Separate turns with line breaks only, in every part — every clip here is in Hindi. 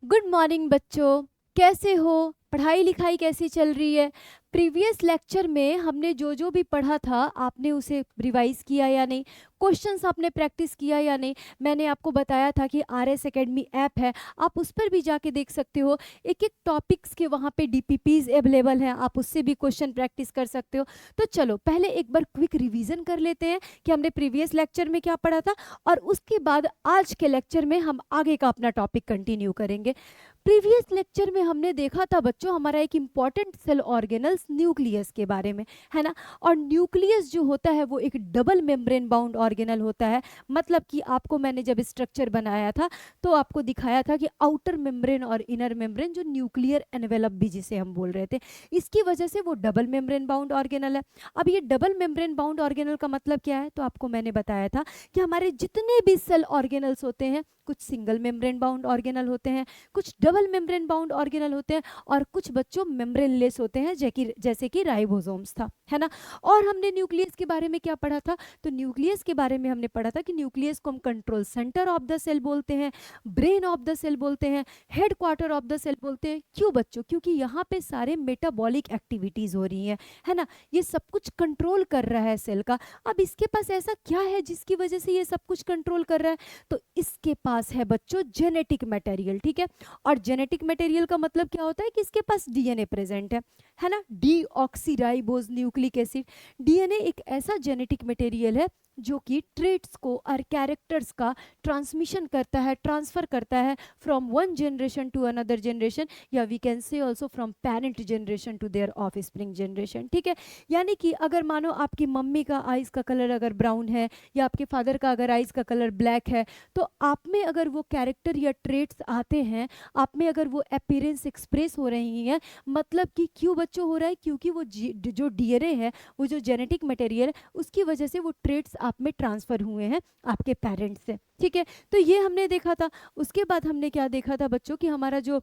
गुड मॉर्निंग बच्चों। कैसे हो? पढ़ाई लिखाई कैसी चल रही है? प्रीवियस लेक्चर में हमने जो जो भी पढ़ा था आपने उसे रिवाइज किया या नहीं? क्वेश्चंस आपने प्रैक्टिस किया या नहीं? मैंने आपको बताया था कि RS एकेडमी ऐप है, आप उस पर भी जाके देख सकते हो। एक एक टॉपिक्स के वहाँ पे DPPs अवेलेबल हैं, आप उससे भी क्वेश्चन प्रैक्टिस कर सकते हो। तो चलो पहले एक बार क्विक रिवीजन कर लेते हैं कि हमने प्रीवियस लेक्चर में क्या पढ़ा था, और उसके बाद आज के लेक्चर में हम आगे का अपना टॉपिक कंटिन्यू करेंगे। प्रीवियस लेक्चर में हमने देखा था बच्चों हमारा एक इम्पॉर्टेंट सेल ऑर्गेनल्स न्यूक्लियस के बारे में, है ना। और न्यूक्लियस जो होता है वो एक डबल मेम्ब्रेन बाउंड ऑर्गेनल होता है। मतलब कि आपको मैंने जब स्ट्रक्चर बनाया था तो आपको दिखाया था कि आउटर मेम्ब्रेन और इनर मेम्ब्रेन, जो न्यूक्लियर एनवेलप भी जिसे हम बोल रहे थे, इसकी वजह से वो डबल मेम्ब्रेन बाउंड ऑर्गेनल है। अब ये डबल मेम्ब्रेन बाउंड ऑर्गेनल का मतलब क्या है? तो आपको मैंने बताया था कि हमारे जितने भी सेल ऑर्गेनल्स होते हैं, कुछ सिंगल मेम्ब्रेन बाउंड ऑर्गेनल होते हैं, कुछ डबल मेम्ब्रेन बाउंड ऑर्गेनल होते हैं, और कुछ बच्चों मेम्ब्रेनलेस होते हैं, जैसे कि राइबोसोम्स था, है ना। और हमने न्यूक्लियस के बारे में क्या पढ़ा था? तो न्यूक्लियस के बारे में हमने पढ़ा था कि न्यूक्लियस को हम control centre of the cell बोलते हैं, ब्रेन ऑफ द सेल बोलते हैं, head quarter of the cell बोलते हैं। क्यों बच्चों? क्योंकि यहाँ पे सारे मेटाबॉलिक एक्टिविटीज हो रही हैं, है ना। ये सब कुछ कंट्रोल कर रहा है सेल का। अब इसके पास ऐसा क्या है जिसकी वजह से ये सब कुछ कंट्रोल कर रहा है? तो इसके पास है बच्चों जेनेटिक मटेरियल, ठीक है। और जेनेटिक मटेरियल का मतलब क्या होता है कि इसके पास DNA प्रेजेंट है ना, डीऑक्सीराइबोज न्यूक्लिक एसिड। DNA एक ऐसा जेनेटिक मटेरियल है जो कि ट्रेट्स को और कैरेक्टर्स का ट्रांसमिशन करता है, ट्रांसफर करता है from one generation to another generation, या we can say also from parent generation to their offspring generation, ठीक है। यानी कि अगर मानो आपकी मम्मी का आइज का कलर अगर ब्राउन है, या आपके फादर का अगर आइज का कलर ब्लैक है, तो आप में अगर वो कैरेक्टर या ट्रेट्स आते हैं, आप में अगर वो अपीयरेंस एक्सप्रेस हो रही हैं, मतलब कि क्यों बच्चों हो रहा है? क्योंकि वो जो DNA है, वो जो जेनेटिक मटेरियल है, उसकी वजह से वो ट्रेट्स आप में ट्रांसफर हुए हैं आपके पेरेंट्स से, ठीक है। तो ये हमने देखा था। उसके बाद हमने क्या देखा था बच्चों कि हमारा जो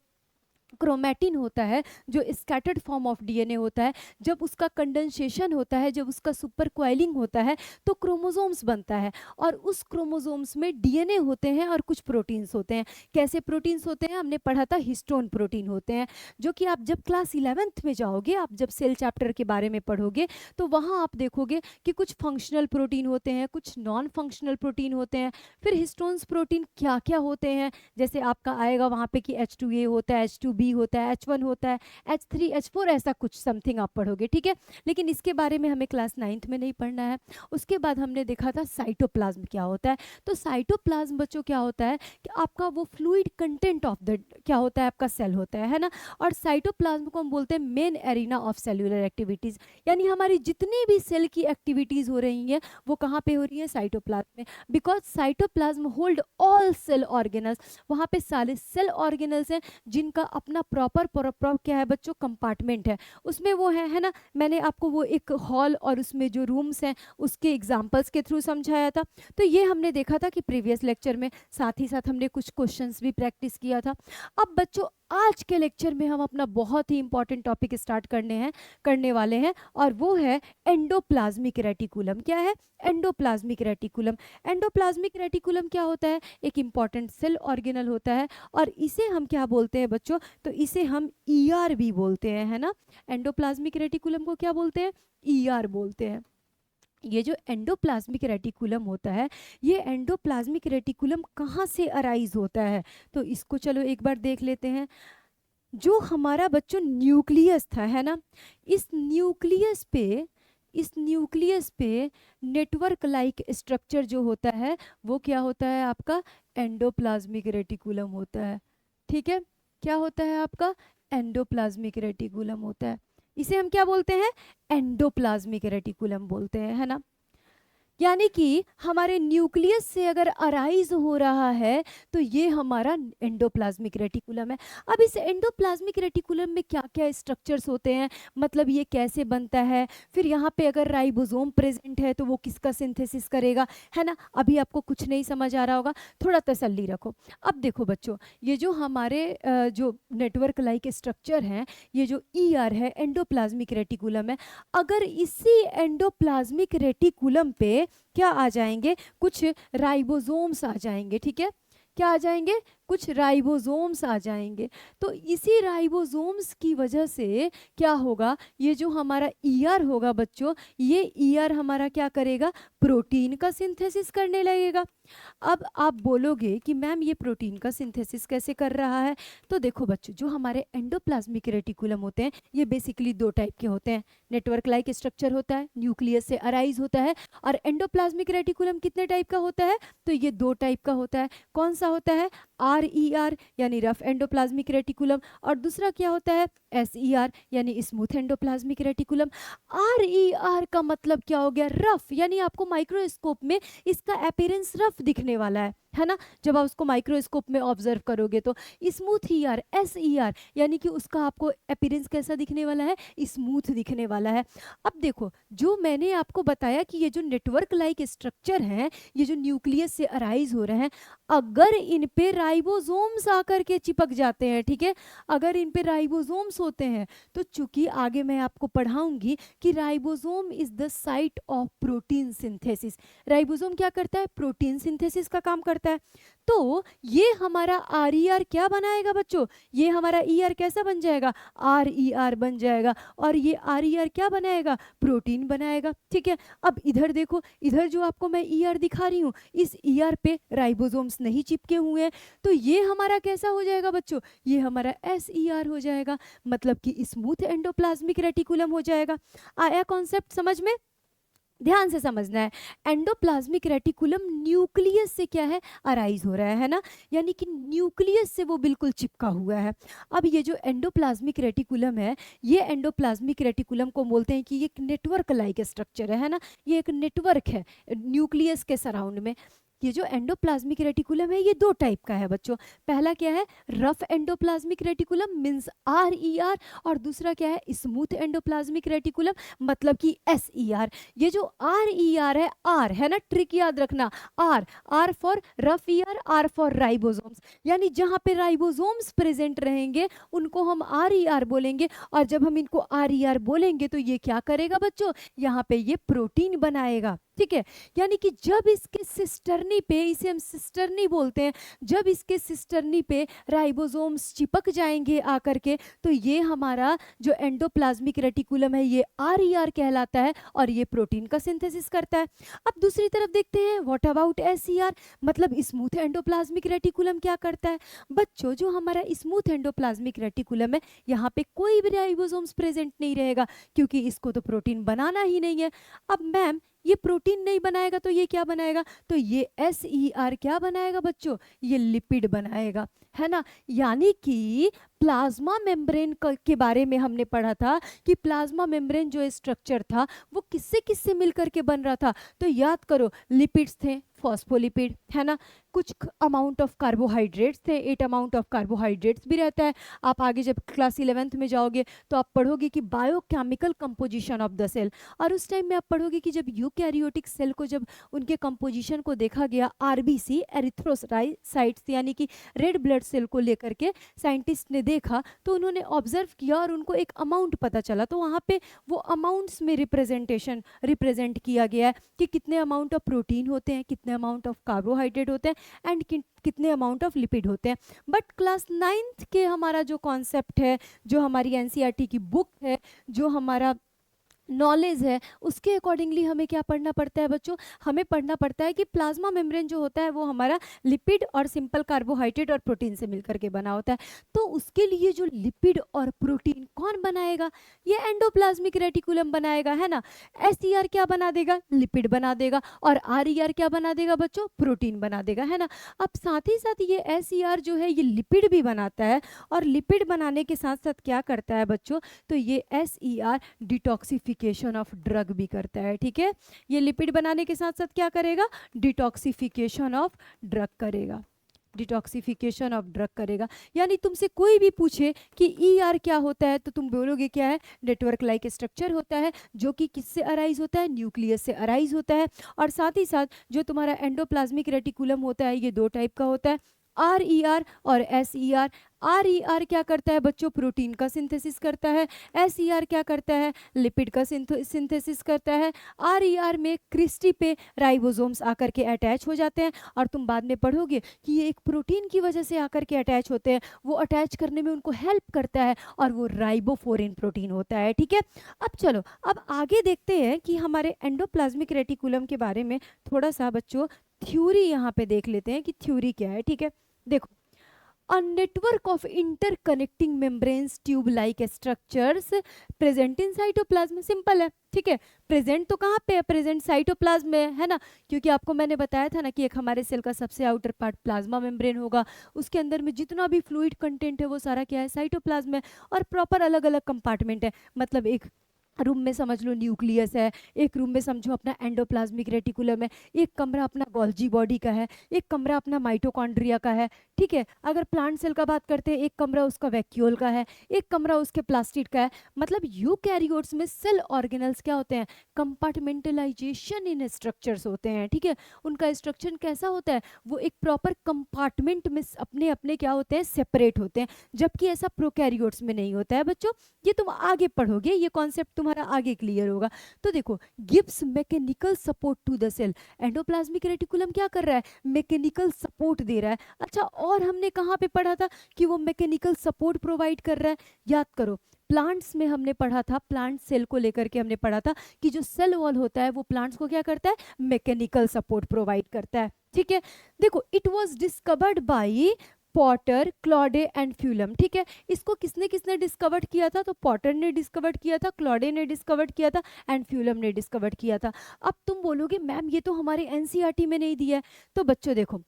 क्रोमैटिन होता है, जो स्कैटर्ड फॉर्म ऑफ DNA होता है, जब उसका कंडेंसेशन होता है, जब उसका सुपर क्वाइलिंग होता है, तो क्रोमोसोम्स बनता है। और उस क्रोमोसोम्स में DNA होते हैं और कुछ प्रोटीन्स होते हैं। कैसे प्रोटीन्स होते हैं? हमने पढ़ा था हिस्टोन प्रोटीन होते हैं, जो कि आप जब क्लास 11th में जाओगे, आप जब सेल चैप्टर के बारे में पढ़ोगे, तो वहाँ आप देखोगे कि कुछ फंक्शनल प्रोटीन होते हैं, कुछ नॉन फंक्शनल प्रोटीन होते हैं। फिर हिस्टोन्स प्रोटीन क्या क्या होते हैं, जैसे आपका आएगा वहाँ पे कि H2A होता है, H2B होता है, H1 होता है, H3 H4, ऐसा कुछ समथिंग आप पढ़ोगे, ठीक है। लेकिन इसके बारे में हमें क्लास 9th में नहीं पढ़ना है। उसके बाद हमने देखा था साइटोप्लाज्म क्या होता है। तो साइटोप्लाज्म बच्चों क्या होता है कि आपका वो फ्लूइड कंटेंट ऑफ द क्या होता है, आपका सेल होता है ना। और साइटोप्लाज्म को हम बोलते हैं main arena of cellular activities, यानी हमारी जितनी भी सेल की एक्टिविटीज हो रही हैं वो कहाँ पे हो रही है? साइटोप्लाज्म में। Because cytoplasm hold all cell organelles, वहाँ पे सारे सेल ऑर्गेनल्स हैं जिनका अपना प्रॉपर क्या है बच्चों? कंपार्टमेंट है, उसमें वो है ना। मैंने आपको वो एक हॉल और उसमें जो रूम्स हैं उसके एग्जांपल्स के थ्रू समझाया था। तो ये हमने देखा था कि प्रीवियस लेक्चर में, साथ ही साथ हमने कुछ क्वेश्चंस भी प्रैक्टिस किया था। अब बच्चों आज के लेक्चर में हम अपना बहुत ही इंपॉर्टेंट टॉपिक स्टार्ट करने वाले हैं, और वो है एंडोप्लाज्मिक रेटिकुलम। क्या है? Endoplasmic reticulum. एंडोप्लाज्मिक रेटिकुलम क्या होता है? एक इंपॉर्टेंट सेल ऑर्गेनल होता है, और इसे हम क्या बोलते हैं बच्चों? तो इसे हम ER भी बोलते हैं, है ना। एंडोप्लाज्मिक रेटिकुलम को क्या बोलते हैं? ER बोलते हैं। ये जो एंडोप्लाज्मिक रेटिकुलम होता है, ये एंडोप्लाज्मिक रेटिकुलम कहाँ से अराइज होता है? तो इसको चलो एक बार देख लेते हैं। जो हमारा बच्चों न्यूक्लियस था, है ना, इस न्यूक्लियस पे नेटवर्क लाइक स्ट्रक्चर जो होता है वो क्या होता है? आपका एंडोप्लाज्मिक रेटिकुलम होता है, ठीक है। क्या होता है आपका? एंडोप्लाज्मिक रेटिकुलम होता है। इसे हम क्या बोलते हैं? एंडोप्लाज्मिक रेटिकुलम बोलते हैं, है ना। यानी कि हमारे न्यूक्लियस से अगर अराइज हो रहा है तो ये हमारा एंडोप्लाज्मिक रेटिकुलम है। अब इस एंडोप्लाज्मिक रेटिकुलम में क्या क्या स्ट्रक्चर्स होते हैं, मतलब ये कैसे बनता है, फिर यहाँ पे अगर राइबोसोम प्रेजेंट है तो वो किसका सिंथेसिस करेगा, है ना। अभी आपको कुछ नहीं समझ आ रहा होगा, थोड़ा तसल्ली रखो। अब देखो बच्चों, ये जो हमारे जो नेटवर्क लाइक स्ट्रक्चर हैं, ये जो ER है, एंडोप्लाज्मिक रेटिकुलम है, अगर इसी एंडोप्लाज्मिक रेटिकुलम पे क्या आ जाएंगे? कुछ राइबोसोम्स आ जाएंगे, ठीक है। क्या आ जाएंगे? कुछ राइबोसोम्स आ जाएंगे। तो इसी राइबोसोम्स की वजह से क्या होगा, ये जो हमारा ईआर होगा बच्चों, ये ईआर हमारा क्या करेगा, प्रोटीन का सिंथेसिस करने लगेगा। अब आप बोलोगे कि मैम ये प्रोटीन का सिंथेसिस कैसे कर रहा है? तो देखो बच्चों, जो हमारे एंडोप्लाज्मिक रेटिकुलम होते हैं ये बेसिकली दो टाइप के होते हैं। नेटवर्क लाइक स्ट्रक्चर होता है, न्यूक्लियस से अराइज होता है। और एंडोप्लाज्मिक रेटिकुलम कितने टाइप का होता है? तो ये दो टाइप का होता है। कौन सा होता है? RER यानी रफ एंडोप्लाज्मिक रेटिकुलम, और दूसरा क्या होता है? SER यानी स्मूथ एंडोप्लाज्मिक रेटिकुलम। RER का मतलब क्या हो गया? रफ, यानी आपको माइक्रोस्कोप में इसका अपीयरेंस रफ दिखने वाला है ना, जब आप उसको माइक्रोस्कोप में ऑब्जर्व करोगे तो। स्मूथ ER SER यानी कि उसका आपको अपीयरेंस कैसा दिखने वाला है? स्मूथ दिखने वाला है। अब देखो, जो मैंने आपको बताया कि ये जो नेटवर्क लाइक स्ट्रक्चर है, ये जो न्यूक्लियस से अराइज हो रहे हैं, अगर इन पे राइबोसोम्स आकर के चिपक जाते हैं, ठीक है, अगर इन पे राइबोसोम्स होते हैं, तो चूंकि आगे मैं आपको पढ़ाऊंगी कि ribosome is the site of protein synthesis. Ribosome क्या करता है? प्रोटीन सिंथेसिस का काम करता है। तो ये हमारा RER क्या बनाएगा बच्चों? ये हमारा ER कैसा बन जाएगा? RER बन जाएगा। और ये RER क्या बनाएगा? प्रोटीन बनाएगा। ठीक है, अब इधर देखो, इधर जो आपको मैं ER दिखा रही हूँ, इस ER पे राइबोसोम्स नहीं चिपके हुए हैं, तो ये हमारा कैसा हो जाएगा बच्चों? ये हमारा SER हो जाएगा, मतलब कि स्मूथ एंडोप्लाज्मिक रेटिकुलम हो जाएगा। आया कॉन्सेप्ट समझ में? ध्यान से समझना है। एंडोप्लाज्मिक रेटिकुलम न्यूक्लियस से क्या है? अराइज हो रहा है ना, यानी कि न्यूक्लियस से वो बिल्कुल चिपका हुआ है। अब ये जो एंडोप्लाज्मिक रेटिकुलम है, ये एंडोप्लाज्मिक रेटिकुलम को बोलते हैं कि ये एक नेटवर्क लाइक स्ट्रक्चर है ना, ये एक नेटवर्क है न्यूक्लियस के सराउंड में। ये जो एंडोप्लाज्मिक रेटिकुलम है ये दो टाइप का है बच्चों। पहला क्या है? Rough endoplasmic reticulum means RER, और दूसरा क्या है? स्मूथ एंडोप्लाज्मिक रेटिकुलम, मतलब कि SER। ये जो RER है, R है ना, ट्रिक याद रखना, R for rough ER, R for ribosomes, यानी जहां पे राइबोसोम्स प्रेजेंट रहेंगे उनको हम RER बोलेंगे, और जब हम इनको RER बोलेंगे तो ये क्या करेगा बच्चों? यहाँ पे ये प्रोटीन बनाएगा। ठीक है, यानी कि जब इसके सिस्टर्नी पे, इसे हम सिस्टर्नी बोलते हैं, जब इसके सिस्टर्नी पे राइबोसोम्स चिपक जाएंगे आकर के, तो ये हमारा जो एंडोप्लाज्मिक रेटिकुलम है ये RER कहलाता है, और ये प्रोटीन का सिंथेसिस करता है। अब दूसरी तरफ देखते हैं, व्हाट अबाउट SER, मतलब स्मूथ एंडोप्लाज्मिक रेटिकुलम क्या करता है? बच्चों, जो हमारा स्मूथ एंडोप्लाज्मिक रेटिकुलम है, यहाँ पे कोई भी राइबोसोम्स प्रेजेंट नहीं रहेगा, क्योंकि इसको तो प्रोटीन बनाना ही नहीं है। अब मैम, ये प्रोटीन नहीं बनाएगा तो ये क्या बनाएगा? तो ये SER क्या बनाएगा बच्चों? ये लिपिड बनाएगा, है ना। यानी कि प्लाज्मा मेम्ब्रेन के बारे में हमने पढ़ा था कि प्लाज्मा मेम्ब्रेन जो स्ट्रक्चर था वो किससे किससे मिलकर के बन रहा था? तो याद करो, लिपिड्स थे, फॉस्फोलिपिड, है ना, कुछ अमाउंट ऑफ कार्बोहाइड्रेट्स थे, 8 अमाउंट ऑफ कार्बोहाइड्रेट्स भी रहता है। आप आगे जब क्लास 11th में जाओगे तो आप पढ़ोगे कि biochemical composition of the cell, और उस टाइम में आप पढ़ोगे कि जब यूकैरियोटिक सेल को, जब उनके कंपोजिशन को देखा गया, RBC एरिथ्रोसाइट्स यानी कि रेड ब्लड सेल को लेकर के साइंटिस्ट ने देखा, तो उन्होंने ऑब्जर्व किया और उनको एक अमाउंट पता चला। तो वहाँ पे वो अमाउंट्स में रिप्रेजेंट किया गया है कि कितने अमाउंट ऑफ प्रोटीन होते हैं, कितने अमाउंट ऑफ कार्बोहाइड्रेट होते हैं, एंड कितने अमाउंट ऑफ लिपिड होते हैं। बट क्लास 9th के हमारा जो कॉन्सेप्ट है, जो हमारी NCERT की बुक है, जो हमारा नॉलेज है, उसके अकॉर्डिंगली हमें क्या पढ़ना पड़ता है बच्चों? हमें पढ़ना पड़ता है कि प्लाज्मा मेम्ब्रेन जो होता है वो हमारा लिपिड और सिंपल कार्बोहाइड्रेट और प्रोटीन से मिलकर के बना होता है। तो उसके लिए जो लिपिड और प्रोटीन कौन बनाएगा? ये एंडोप्लाज्मिक रेटिकुलम बनाएगा, है ना। SER क्या बना देगा? लिपिड बना देगा, और RER क्या बना देगा बच्चों? प्रोटीन बना देगा, है ना। अब साथ ही साथ ये SER जो है ये लिपिड भी बनाता है, और लिपिड बनाने के साथ साथ क्या करता है बच्चों? तो ये SER डिटॉक्सिफिकेशन ऑफ ड्रग भी करता है। ठीक है, ये लिपिड बनाने के साथ साथ क्या करेगा? डिटॉक्सिफिकेशन ऑफ ड्रग करेगा, डिटॉक्सिफिकेशन ऑफ ड्रग करेगा। यानी तुमसे कोई भी पूछे कि ER क्या होता है, तो तुम बोलोगे क्या है? नेटवर्क लाइक स्ट्रक्चर होता है, जो कि किससे अराइज होता है? न्यूक्लियस से अराइज होता है। और साथ ही साथ जो तुम्हारा एंडोप्लाज्मिक रेटिकुलम होता है ये दो टाइप का होता है, RER और SER। RER क्या करता है बच्चों, प्रोटीन का सिंथेसिस करता है। SER क्या करता है, लिपिड का सिंथेसिस करता है। RER में क्रिस्टी पे राइबोसोम्स आकर के अटैच हो जाते हैं, और तुम बाद में पढ़ोगे कि ये एक प्रोटीन की वजह से आकर के अटैच होते हैं, वो अटैच करने में उनको हेल्प करता है, और वो राइबोफोरिन प्रोटीन होता है। ठीक है, अब चलो अब आगे देखते हैं कि हमारे एंडोप्लाज्मिक रेटिकुलम के बारे में थोड़ा सा बच्चों थ्योरी यहाँ पे देख लेते हैं कि थ्योरी क्या है। ठीक है, देखो, a network of interconnecting membranes tube like structures present in cytoplasm। Simple है, ठीक है। प्रेजेंट तो कहाँ पे है, प्रेजेंट साइटोप्लाज्म में है ना, क्योंकि आपको मैंने बताया था ना कि एक हमारे सेल का सबसे आउटर पार्ट प्लाज्मा मेम्ब्रेन होगा, उसके अंदर में जितना भी फ्लूइड कंटेंट है वो सारा क्या है, साइटोप्लाज्म है, और प्रॉपर अलग अलग कंपार्टमेंट है। मतलब एक रूम में समझ लो न्यूक्लियस है, एक रूम में समझो अपना एंडोप्लाज्मिक रेटिकुलम है, एक कमरा अपना गोल्जी बॉडी का है, एक कमरा अपना माइटोकॉन्ड्रिया का है। ठीक है, अगर प्लांट सेल का बात करते हैं, एक कमरा उसका वैक्यूल का है, एक कमरा उसके प्लास्टिड का है। मतलब यूकैरियोट्स में सेल ऑर्गेनल्स क्या होते हैं, कंपार्टमेंटलाइजेशन इन स्ट्रक्चर्स होते हैं। ठीक है, उनका स्ट्रक्चर कैसा होता है, वो एक प्रॉपर कंपार्टमेंट में अपने अपने क्या होते हैं, सेपरेट होते हैं, जबकि ऐसा प्रोकैरियोट्स में नहीं होता है बच्चों। ये तुम आगे पढ़ोगे, ये कॉन्सेप्ट तुम्हारा आगे क्लियर होगा। तो देखो, gives mechanical support to the cell. Endoplasmic reticulum क्या कर रहा है, मैकेनिकल सपोर्ट दे रहा है। अच्छा, और हमने कहाँ पे पढ़ा था कि वो मैकेनिकल सपोर्ट प्रोवाइड कर रहा है, याद करो, प्लांट्स में हमने पढ़ा था, प्लांट सेल को लेकर के हमने पढ़ा था कि जो सेल वॉल होता है वो प्लांट्स को क्या करता है, मैकेनिकल सपोर्ट प्रोवाइड करता है। ठीक है, देखो, it was discovered by Porter, Claude and Fullam. ठीक है, इसको किसने किसने डिस्कवर्ड किया था, तो पॉटर ने डिस्कवर्ड किया था, क्लॉडे ने डिस्कवर्ड किया था, एंड फ्यूलम ने डिस्कवर्ड किया था। अब तुम बोलोगे मैम ये तो हमारे एनसीईआरटी में नहीं दिया है। तो बच्चों देखो,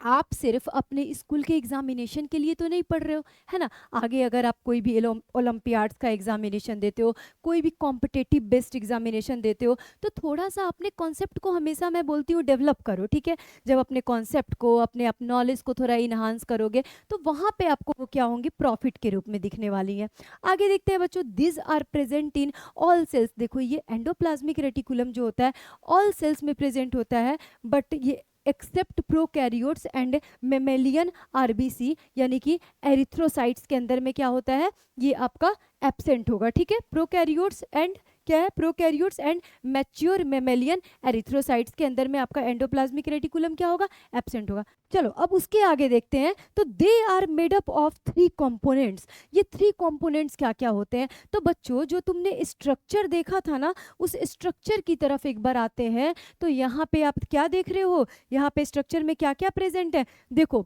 आप सिर्फ अपने स्कूल के एग्जामिनेशन के लिए तो नहीं पढ़ रहे हो, है ना। आगे अगर आप कोई भी ओलंपियाड्स का एग्जामिनेशन देते हो, कोई भी कॉम्पिटेटिव बेस्ड एग्जामिनेशन देते हो, तो थोड़ा सा अपने कॉन्सेप्ट को, हमेशा मैं बोलती हूँ, डेवलप करो। ठीक है, जब अपने कॉन्सेप्ट को, अपने नॉलेज को थोड़ा इन्हांस करोगे, तो वहाँ पे आपको वो क्या होंगी, प्रॉफिट के रूप में दिखने वाली है। आगे देखते हैं बच्चों, this are present in all cells. देखो, ये एंडोप्लाज्मिक रेटिकुलम जो होता है ऑल सेल्स में प्रेजेंट होता है, बट ये except prokaryotes and mammalian RBC, यानी कि एरिथ्रोसाइट्स के अंदर में क्या होता है, ये आपका एब्सेंट होगा। ठीक है, प्रोकैरियोट्स एंड क्या है, prokaryotes and mature mammalian erythrocytes के अंदर में आपका एंडोप्लाज्मिक रेटिकुलम क्या होगा, एब्सेंट होगा। चलो अब उसके आगे देखते हैं, तो they are made up of 3 components. ये 3 कंपोनेंट्स क्या क्या होते हैं, तो बच्चों जो तुमने स्ट्रक्चर देखा था ना, उस स्ट्रक्चर की तरफ एक बार आते हैं। तो यहाँ पे आप क्या देख रहे हो, यहाँ पे स्ट्रक्चर में क्या क्या प्रेजेंट है, देखो,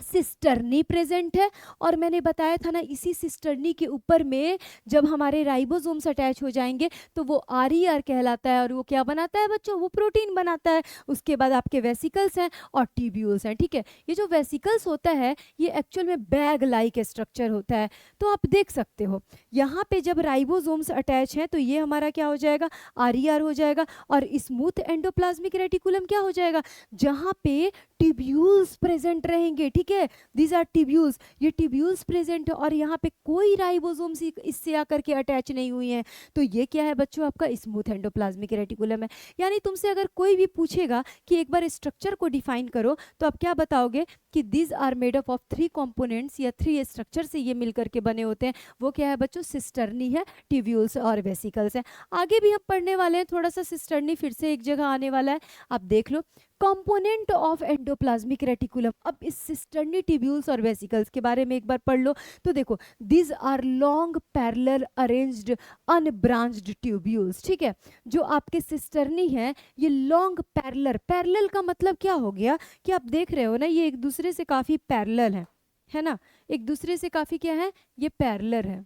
सिस्टर्नी प्रेजेंट है, और मैंने बताया था ना, इसी सिस्टर्नी के ऊपर में जब हमारे राइबोसोम्स अटैच हो जाएंगे तो वो RER कहलाता है, और वो क्या बनाता है बच्चों, वो प्रोटीन बनाता है। उसके बाद आपके वेसिकल्स हैं और ट्यूब्यूल्स हैं। ठीक है, ये जो वेसिकल्स होता है ये एक्चुअल में बैग लाइक स्ट्रक्चर होता है। तो आप देख सकते हो यहाँ पे जब राइबोसोम्स अटैच हैं तो ये हमारा क्या हो जाएगा, RER हो जाएगा, और स्मूथ एंडोप्लाज्मिक रेटिकुलम क्या हो जाएगा, जहाँ पे ट्यूब्यूल्स प्रेजेंट रहेंगे। ठीक है, दीज आर ट्यूब्यूल्स, ये ट्यूब्यूल्स प्रेजेंट है, और यहाँ पे कोई राइबोसोम्स इससे आकर के अटैच नहीं हुई हैं। तो ये क्या है बच्चों, आपका स्मूथ एंडोप्लाज्मिक रेटिकुलम है। यानी तुमसे अगर कोई भी पूछेगा कि एक बार स्ट्रक्चर को डिफाइन करो, तो आप क्या बताओगे कि these are made up of 3 components, या 3 स्ट्रक्चर से ये मिलकर के बने होते हैं। वो क्या है बच्चों, सिस्टर्नी है, ट्यूब्यूल्स और वेसिकल्स है। आगे भी हम पढ़ने वाले हैं, थोड़ा सा सिस्टर्नी फिर से एक जगह आने वाला है, आप देख लो। कंपोनेंट ऑफ एंडोप्लाज्मिक रेटिकुलम, अब इस सिस्टर्नी ट्यूब्यूल्स और वेसिकल्स के बारे में एक बार पढ़ लो। तो देखो, this are long parallel arranged unbranched tubules. ठीक है, जो आपके सिस्टर्नी है ये लॉन्ग पैरेलल, पैरेलल का मतलब क्या हो गया कि आप देख रहे हो ना, ये एक दूसरे से काफी पैरेलल है ना, एक दूसरे से काफी क्या है, ये पैरेलल है।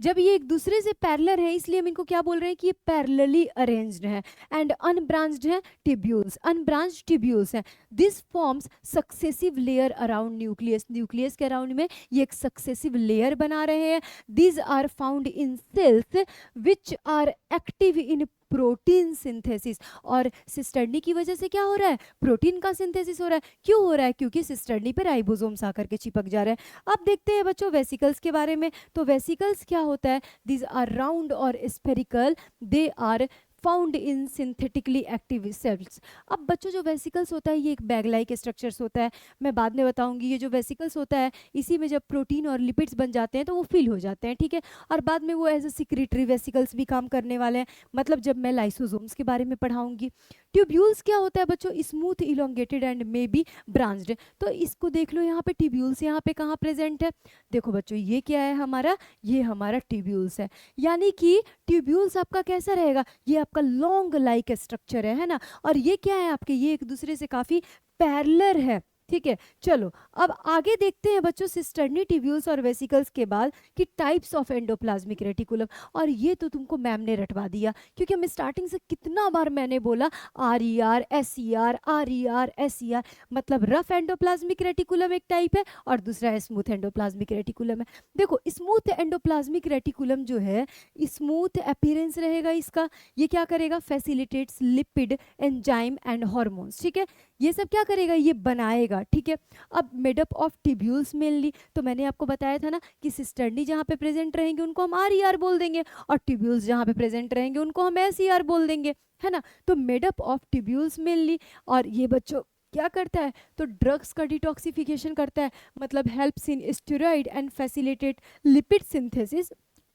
जब ये एक दूसरे से पैरेलल है, इसलिए हम इनको क्या बोल रहे हैं कि ये पैरेलली अरेंज्ड है। एंड अनब्रांच्ड है, ट्यूब्यूल्स, अनब्रांच्ड ट्यूब्यूल्स हैं। This forms successive layer around nucleus, nucleus के अराउंड में ये एक सक्सेसिव लेयर बना रहे हैं। These are found in cells which are active in protein synthesis, और सिस्टर्नी की वजह से क्या हो रहा है, प्रोटीन का सिंथेसिस हो रहा है। क्यों हो रहा है, क्योंकि सिस्टर्नी पे राइबोसोम्स आकर के चिपक जा रहे हैं। अब देखते हैं बच्चों वेसिकल्स के बारे में। तो वेसिकल्स क्या होता है, दीज आर राउंड और spherical, they are found in synthetically active cells. अब बच्चों जो वेसिकल्स होता है ये एक बैग लाइक स्ट्रक्चर्स होता है, मैं बाद में बताऊंगी। ये जो वेसिकल्स होता है इसी में जब प्रोटीन और लिपिड्स बन जाते हैं तो वो फिल हो जाते हैं, ठीक है, और बाद में वो एज ए सिक्रेटरी वेसिकल्स भी काम करने वाले हैं, मतलब जब मैं लाइसोसोम्स के बारे में पढ़ाऊंगी। ट्यूब्यूल्स क्या होता है बच्चों, smooth elongated and may be branched. तो इसको देख लो, यहाँ पे ट्यूब्यूल्स यहाँ पे कहाँ प्रेजेंट है, देखो बच्चों ये क्या है हमारा, ये हमारा ट्यूब्यूल्स है। यानी कि ट्यूब्यूल्स आपका कैसा रहेगा, ये आपका लॉन्ग लाइक स्ट्रक्चर है ना, और ये क्या है आपके, ये एक दूसरे से काफी पैरेलल है, ठीक है। चलो अब आगे देखते हैं बच्चों सिस्टर्नी ट्यूब्यूल्स और वेसिकल्स के बाद कि टाइप्स ऑफ एंडोप्लाज्मिक रेटिकुलम। और ये तो तुमको मैम ने रटवा दिया, क्योंकि हम स्टार्टिंग से कितना बार मैंने बोला RER SER RER SER, मतलब रफ एंडोप्लाज्मिक रेटिकुलम एक टाइप है और दूसरा स्मूथ एंडोप्लाज्मिक रेटिकुलम है। देखो स्मूथ एंडोप्लाज्मिक रेटिकुलम जो है, स्मूथ अपीयरेंस रहेगा इसका, ये क्या करेगा, facilitates lipid enzyme and hormones, ठीक है, ये सब क्या करेगा, ये बनाएगा, ठीक है। अब मेडअप ऑफ ट्यूब्यूल्स मेनली, तो मैंने आपको बताया था ना कि सिस्टर्नी जहाँ पे प्रेजेंट रहेंगे उनको हम RER बोल देंगे, और ट्यूब्यूल्स जहाँ पे प्रेजेंट रहेंगे उनको हम SER बोल देंगे, है ना। तो मेडअप ऑफ ट्यूब्यूल्स मेनली, और ये बच्चों क्या करता है, तो ड्रग्स का डिटॉक्सिफिकेशन करता है, मतलब helps in steroid and facilitate lipid synthesis,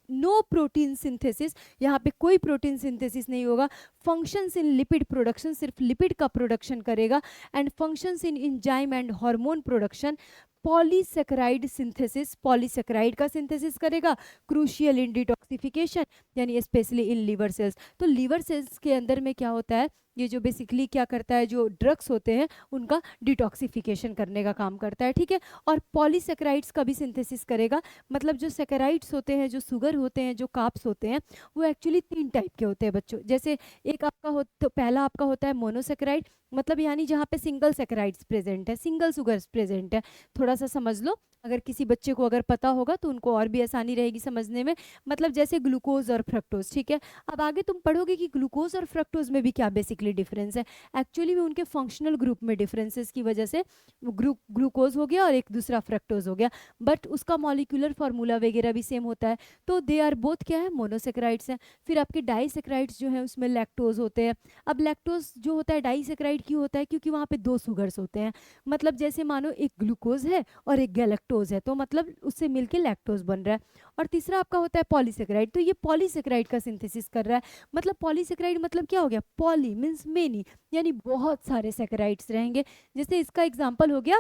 no protein synthesis, यहाँ पे कोई प्रोटीन सिंथेसिस नहीं होगा। फंक्शंस इन लिपिड प्रोडक्शन, सिर्फ लिपिड का प्रोडक्शन करेगा, and functions in enzyme and hormone production. Polysaccharide synthesis, polysaccharide का सिंथेसिस करेगा, क्रूशियल इन डिटॉक्सिफिकेशन, यानी स्पेशली इन लीवर सेल्स। तो लीवर सेल्स के अंदर में क्या होता है, ये जो बेसिकली क्या करता है, जो ड्रग्स होते हैं उनका डिटॉक्सिफिकेशन करने का काम करता है, ठीक है। और पॉलीसेकेराइड्स का भी सिंथेसिस करेगा, मतलब जो सेकेराइड्स होते हैं, जो शुगर होते हैं, जो कार्ब्स होते हैं, वो एक्चुअली 3 टाइप के होते हैं बच्चों। जैसे एक आपका हो, तो पहला आपका होता है मोनोसेकेराइड, मतलब यानी जहाँ पे सिंगल सेकेराइड्स प्रेजेंट है, सिंगल शुगर्स प्रेजेंट है। थोड़ा सा समझ लो, अगर किसी बच्चे को अगर पता होगा तो उनको और भी आसानी रहेगी समझने में, मतलब जैसे ग्लूकोज और फ्रक्टोज, ठीक है। अब आगे तुम पढ़ोगे कि ग्लूकोज और फ्रक्टोज में भी क्या बेसिकली डिफरेंस है। एक्चुअली में उनके फंक्शनल ग्रुप में डिफरेंसेस की वजह से ग्लूकोज हो गया और एक दूसरा फ्रक्टोज हो गया, बट उसका मॉलिक्यूलर फार्मूला वगैरह भी सेम होता है। तो दे आर बोथ क्या है, मोनोसेकेराइड्स हैं। फिर आपके डाइसेकेराइड्स जो है उसमें लैक्टोज होते हैं। अब लैक्टोज जो होता है डाइसेकेराइड क्यों होता है, क्योंकि वहाँ पे 2 शुगर्स होते हैं, मतलब जैसे मानो एक ग्लूकोज है और एक गैलेक्टोज है, तो मतलब उससे मिलके लैक्टोज बन रहा है। और तीसरा आपका होता है पॉलीसेकेराइड, तो ये पॉलीसेकेराइड का सिंथेसिस कर रहा है। मतलब पॉलीसेकेराइड मतलब क्या हो गया, पॉली मीन्स मेनी, यानी बहुत सारे सेकेराइड्स रहेंगे। जैसे इसका एग्जांपल हो गया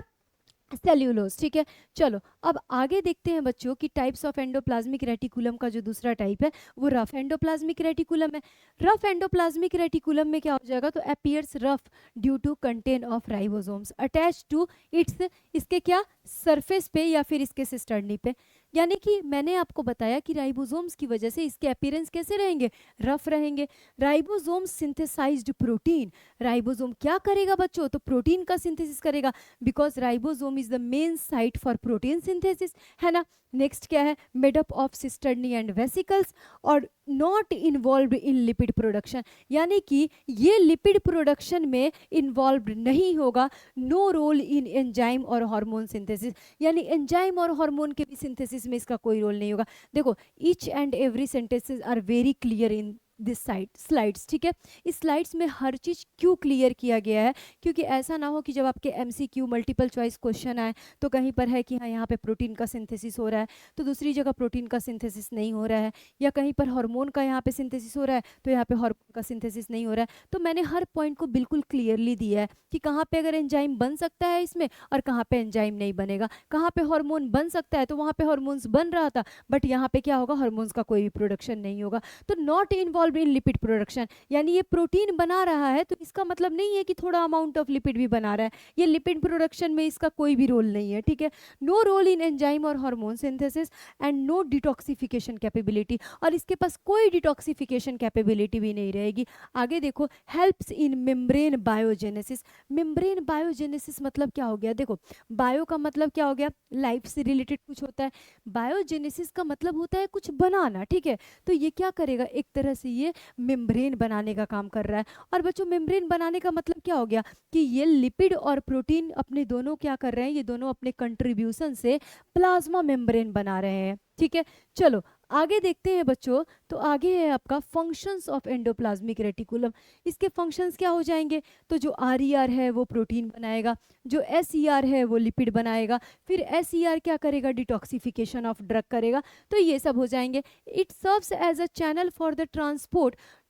सेल्यूलोज, ठीक है। चलो अब आगे देखते हैं बच्चों कि टाइप्स ऑफ एंडोप्लाज्मिक रेटिकुलम का जो दूसरा टाइप है वो रफ एंडोप्लाज्मिक रेटिकुलम है। रफ एंडोप्लाज्मिक रेटिकुलम में क्या हो जाएगा, तो appears rough due to content of ribosomes attach to its, इसके क्या सरफेस पे या फिर इसके सिस्टर्नी पे। यानी कि मैंने आपको बताया कि राइबोसोम्स की वजह से इसके अपीयरेंस कैसे रहेंगे, रफ रहेंगे। राइबोसोम सिंथेसाइज्ड प्रोटीन, राइबोसोम क्या करेगा बच्चों, तो प्रोटीन का सिंथेसिस करेगा, because ribosome is the main site for protein synthesis, है ना। नेक्स्ट क्या है, made up of cisternae and vesicles, और not involve in lipid production, यानी कि ये लिपिड प्रोडक्शन में इन्वॉल्व नहीं होगा। नो रोल इन एंजाइम और हार्मोन सिंथेसिस, यानी एंजाइम और हार्मोन के भी सिंथेसिस में इसका कोई रोल नहीं होगा। देखो each and every sentences are very clear in this side slides, ठीक है। इस स्लाइड्स में हर चीज़ क्यों क्लियर किया गया है, क्योंकि ऐसा ना हो कि जब आपके MCQ मल्टीपल चॉइस क्वेश्चन आए तो कहीं पर है कि हाँ यहाँ पे प्रोटीन का सिंथेसिस हो रहा है तो दूसरी जगह प्रोटीन का सिंथेसिस नहीं हो रहा है, या कहीं पर हार्मोन का यहाँ पे सिंथेसिस हो रहा है तो यहाँ पे हार्मोन का सिंथेसिस नहीं हो रहा है। तो मैंने हर पॉइंट को बिल्कुल क्लियरली दिया है कि कहाँ पे अगर एंजाइम बन सकता है इसमें और कहाँ पे एंजाइम नहीं बनेगा, कहाँ पे हार्मोन बन सकता है तो वहाँ पे हार्मोन्स बन रहा था, बट यहाँ पे क्या होगा, हार्मोन्स का कोई भी प्रोडक्शन नहीं होगा। तो not involve in lipid production, यानी ये प्रोटीन बना रहा है तो इसका मतलब नहीं है कि थोड़ा अमाउंट ऑफ लिपिड भी बना रहा है, ये लिपिड प्रोडक्शन में इसका कोई भी रोल नहीं है, ठीक है। नो रोल इन एंजाइम और hormone synthesis and no detoxification capability, और इसके पास कोई डिटॉक्सिफिकेशन कैपेबिलिटी भी नहीं रहेगी। आगे देखो, helps in membrane biogenesis. Membrane biogenesis मतलब क्या हो गया, देखो बायो का मतलब क्या हो गया, लाइफ से रिलेटेड कुछ होता है, बायोजेनेसिस का मतलब होता है कुछ बनाना, ठीक है। तो ये क्या करेगा, एक तरह से ये मेम्ब्रेन बनाने का काम कर रहा है। और बच्चों मेम्ब्रेन बनाने का मतलब क्या हो गया कि ये लिपिड और प्रोटीन अपने दोनों क्या कर रहे हैं, ये दोनों अपने कंट्रीब्यूशन से प्लाज्मा मेम्ब्रेन बना रहे हैं, ठीक है। चलो आगे देखते हैं बच्चों, तो आगे है आपका फंक्शंस ऑफ एंडोप्लाज्मिक रेटिकुलम। इसके फंक्शंस क्या हो जाएंगे, तो जो RER है वो प्रोटीन बनाएगा, जो SER है वो लिपिड बनाएगा, फिर SER क्या करेगा, डिटॉक्सिफिकेशन ऑफ ड्रग करेगा, तो ये सब हो जाएंगे। It serves as a channel for the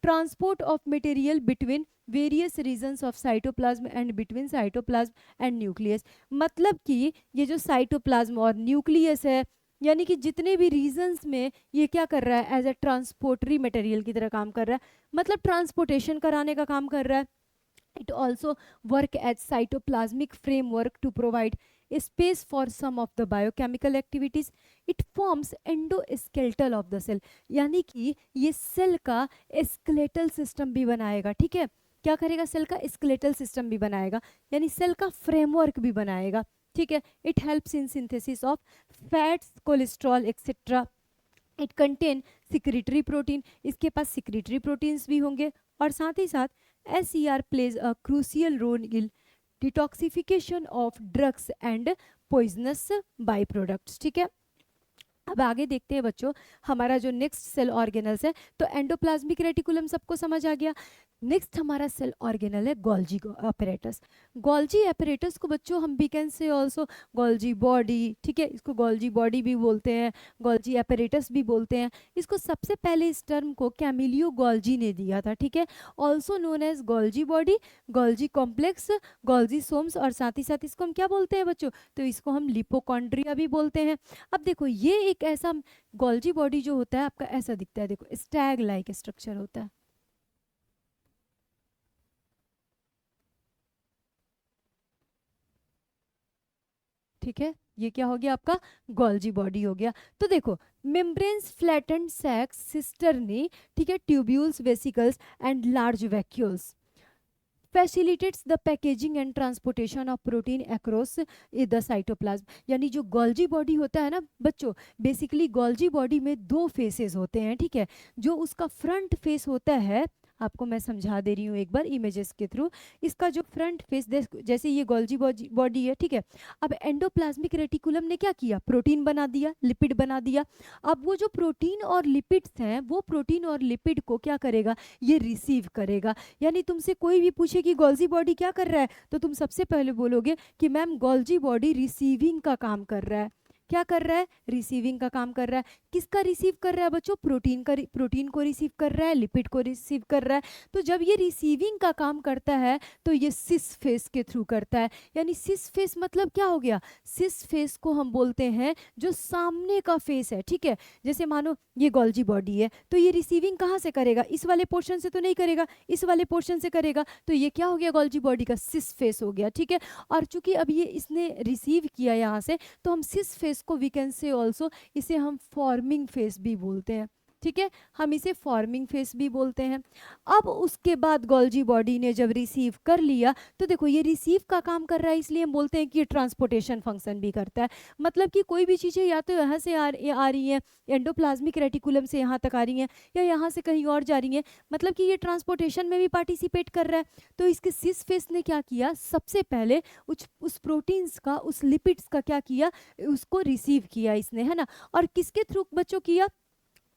transport of material between various regions of cytoplasm and between cytoplasm and nucleus. मतलब कि ये जो साइटोप्लाज्म और न्यूक्लियस है, यानी कि जितने भी रीजन्स में ये क्या कर रहा है, एज अ ट्रांसपोर्टरी मटेरियल की तरह काम कर रहा है, मतलब ट्रांसपोर्टेशन कराने का काम कर रहा है। It also work as cytoplasmic framework to provide a space for some of the biochemical activities. It forms endoskeletal of the cell, यानी कि ये सेल का स्केलेटल सिस्टम भी बनाएगा। ठीक है, क्या करेगा, सेल का स्केलेटल सिस्टम भी बनाएगा, यानी सेल का फ्रेमवर्क भी बनाएगा। ठीक है, it helps in synthesis of fats, cholesterol etcetera. It contain secretory protein, इसके पास सिक्रिटरी प्रोटीन्स भी होंगे, और साथ ही साथ SER plays a crucial role in detoxification of drugs and poisonous byproducts। ठीक है, अब आगे देखते हैं बच्चों हमारा जो नेक्स्ट सेल ऑर्गेनल्स है। तो एंडोप्लाज्मिक रेटिकुलम सबको समझ आ गया। नेक्स्ट हमारा सेल ऑर्गेनल है गोल्जी अपैरेटस। गोल्जी अपैरेटस को बच्चों हम भी can say also Golgi body, ठीक है, इसको गोल्जी बॉडी भी बोलते हैं, गोल्जी अपैरेटस भी बोलते हैं। इसको सबसे पहले इस टर्म को कैमिलियो गोल्जी ने दिया था। ठीक है, also known as Golgi body, Golgi complex, Golgisomes, और साथ ही साथ इसको हम क्या बोलते हैं बच्चों, तो इसको हम लिपोकॉन्ड्रिया भी बोलते हैं। अब देखो ये एक ऐसा गोल्जी बॉडी जो होता है आपका ऐसा दिखता है, देखो स्टैग लाइक स्ट्रक्चर होता है। ठीक है, ये क्या हो गया आपका गोल्जी बॉडी हो गया। तो देखो मेम्ब्रेन्स, फ्लैटेंड सैक्स, सिस्टर्नी, ठीक है, tubules, vesicles and large vacuoles facilitates the packaging and transportation of protein across the cytoplasm. यानी जो गोल्जी बॉडी होता है ना बच्चों, बेसिकली गोल्जी बॉडी में दो फेसेस होते हैं। ठीक है, जो उसका फ्रंट फेस होता है, आपको मैं समझा दे रही हूँ एक बार इमेजेस के थ्रू। इसका जो फ्रंट फेस, जैसे ये गोल्जी बॉडी है, ठीक है, अब एंडोप्लाज्मिक रेटिकुलम ने क्या किया, प्रोटीन बना दिया, लिपिड बना दिया। अब वो जो प्रोटीन और लिपिड्स हैं, वो प्रोटीन और लिपिड को क्या करेगा, ये रिसीव करेगा। यानी तुमसे कोई भी पूछे कि गोल्जी बॉडी क्या कर रहा है, तो तुम सबसे पहले बोलोगे कि मैम गोल्जी बॉडी रिसीविंग का काम कर रहा है। क्या कर रहा है, रिसीविंग का काम कर रहा है। किसका रिसीव कर रहा है बच्चों, प्रोटीन को रिसीव कर रहा है, लिपिड को रिसीव कर रहा है। तो जब ये रिसीविंग का काम करता है तो ये सिस फेस के थ्रू करता है। यानी सिस फेस मतलब क्या हो गया, सिस फेस को हम बोलते हैं जो सामने का फेस है। ठीक है, जैसे मानो ये गोल्जी बॉडी है, तो ये रिसीविंग कहाँ से करेगा, इस वाले पोर्शन से तो नहीं करेगा, इस वाले पोर्शन से करेगा। तो ये क्या हो गया, गोल्जी बॉडी का सिस फेस हो गया। ठीक है, और चूंकि अब ये इसने रिसीव किया यहाँ से, तो हम सिस फेस को वी कैन से ऑल्सो, इसे हम फॉर्मिंग फेस भी बोलते हैं। ठीक है, हम इसे फॉर्मिंग फेस भी बोलते हैं। अब उसके बाद गोल्जी बॉडी ने जब रिसीव कर लिया, तो देखो ये रिसीव का काम कर रहा है, इसलिए हम बोलते हैं कि ये ट्रांसपोर्टेशन फंक्शन भी करता है। मतलब कि कोई भी चीज़ें या तो यहाँ से आ रही हैं, एंडोप्लाज्मिक रेटिकुलम से यहाँ तक आ रही हैं, या यहाँ से कहीं और जा रही हैं, मतलब कि ये ट्रांसपोर्टेशन में भी पार्टिसिपेट कर रहा है। तो इसके सिस फेस ने क्या किया, सबसे पहले उस प्रोटीन्स का, उस लिपिड्स का क्या किया, उसको रिसीव किया इसने, है ना। और किसके थ्रू बच्चों किया,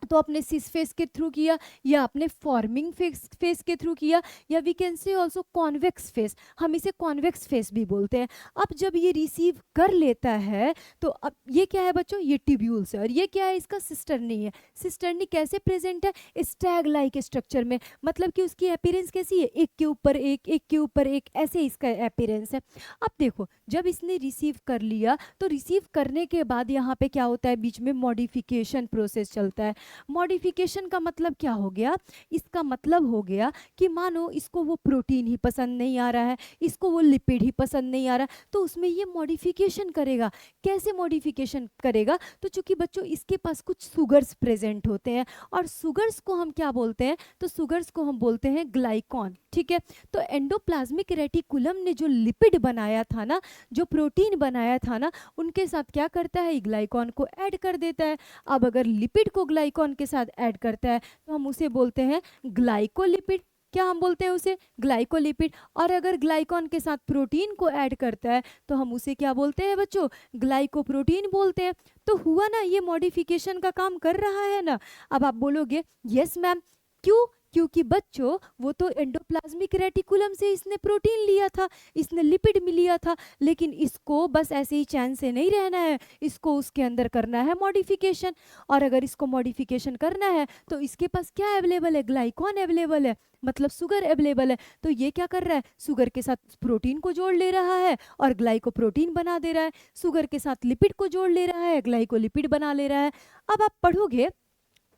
तो अपने सिस फेस के थ्रू किया, या अपने फॉर्मिंग फेस के थ्रू किया, या we can say also convex face, हम इसे कॉन्वेक्स फेस भी बोलते हैं। अब जब ये रिसीव कर लेता है, तो अब ये क्या है बच्चों, ये ट्यूब्यूल्स है, और ये क्या है, इसका सिस्टर्नी है। सिस्टर्नी कैसे प्रेजेंट है, स्टैग लाइक स्ट्रक्चर में, मतलब कि उसकी अपीयरेंस कैसी है, एक के ऊपर एक, एक के ऊपर एक, ऐसे इसका अपीयरेंस है। अब देखो जब इसने रिसीव कर लिया, तो रिसीव करने के बाद यहाँ पे क्या होता है, बीच में मॉडिफिकेशन प्रोसेस चलता है। मॉडिफिकेशन का मतलब क्या हो गया, इसका मतलब हो गया कि मानो इसको वो प्रोटीन ही पसंद नहीं आ रहा है, इसको वो लिपिड ही पसंद नहीं आ रहा, तो उसमें ये मॉडिफिकेशन करेगा। कैसे मॉडिफिकेशन करेगा, तो चूंकि बच्चों इसके पास कुछ सुगर्स प्रेजेंट होते हैं, और सुगर्स को हम क्या बोलते हैं, तो सुगर्स को हम बोलते हैं ग्लाइकॉन। ठीक है, तो एंडोप्लाज्मिक रेटिकुलम ने जो लिपिड बनाया था ना, जो प्रोटीन बनाया था ना, उनके साथ क्या करता है, ग्लाइकॉन को ऐड कर देता है। अब अगर लिपिड को ग्लाइकॉन के साथ ऐड करता है, तो हम उसे बोलते हैं ग्लाइकोलिपिड। क्या हम बोलते हैं उसे? ग्लाइकोलिपिड। और अगर ग्लाइकॉन के साथ प्रोटीन को ऐड करता है तो हम उसे क्या बोलते हैं बच्चों? ग्लाइकोप्रोटीन बोलते हैं। तो हुआ ना, ये मॉडिफिकेशन का काम कर रहा है ना। अब आप बोलोगे यस मैम, क्यों? क्योंकि बच्चों वो तो एंडोप्लाज्मिक रेटिकुलम से इसने प्रोटीन लिया था, इसने लिपिड में लिया था, लेकिन इसको बस ऐसे ही चैन से नहीं रहना है, इसको उसके अंदर करना है मॉडिफिकेशन। और अगर इसको मॉडिफिकेशन करना है तो इसके पास क्या अवेलेबल है? ग्लाइकॉन अवेलेबल है, मतलब शुगर अवेलेबल है। तो ये क्या कर रहा है? शुगर के साथ प्रोटीन को जोड़ ले रहा है और ग्लाइकोप्रोटीन बना दे रहा है, शुगर के साथ लिपिड को जोड़ ले रहा है, ग्लाइकोलिपिड बना ले रहा है। अब आप पढ़ोगे,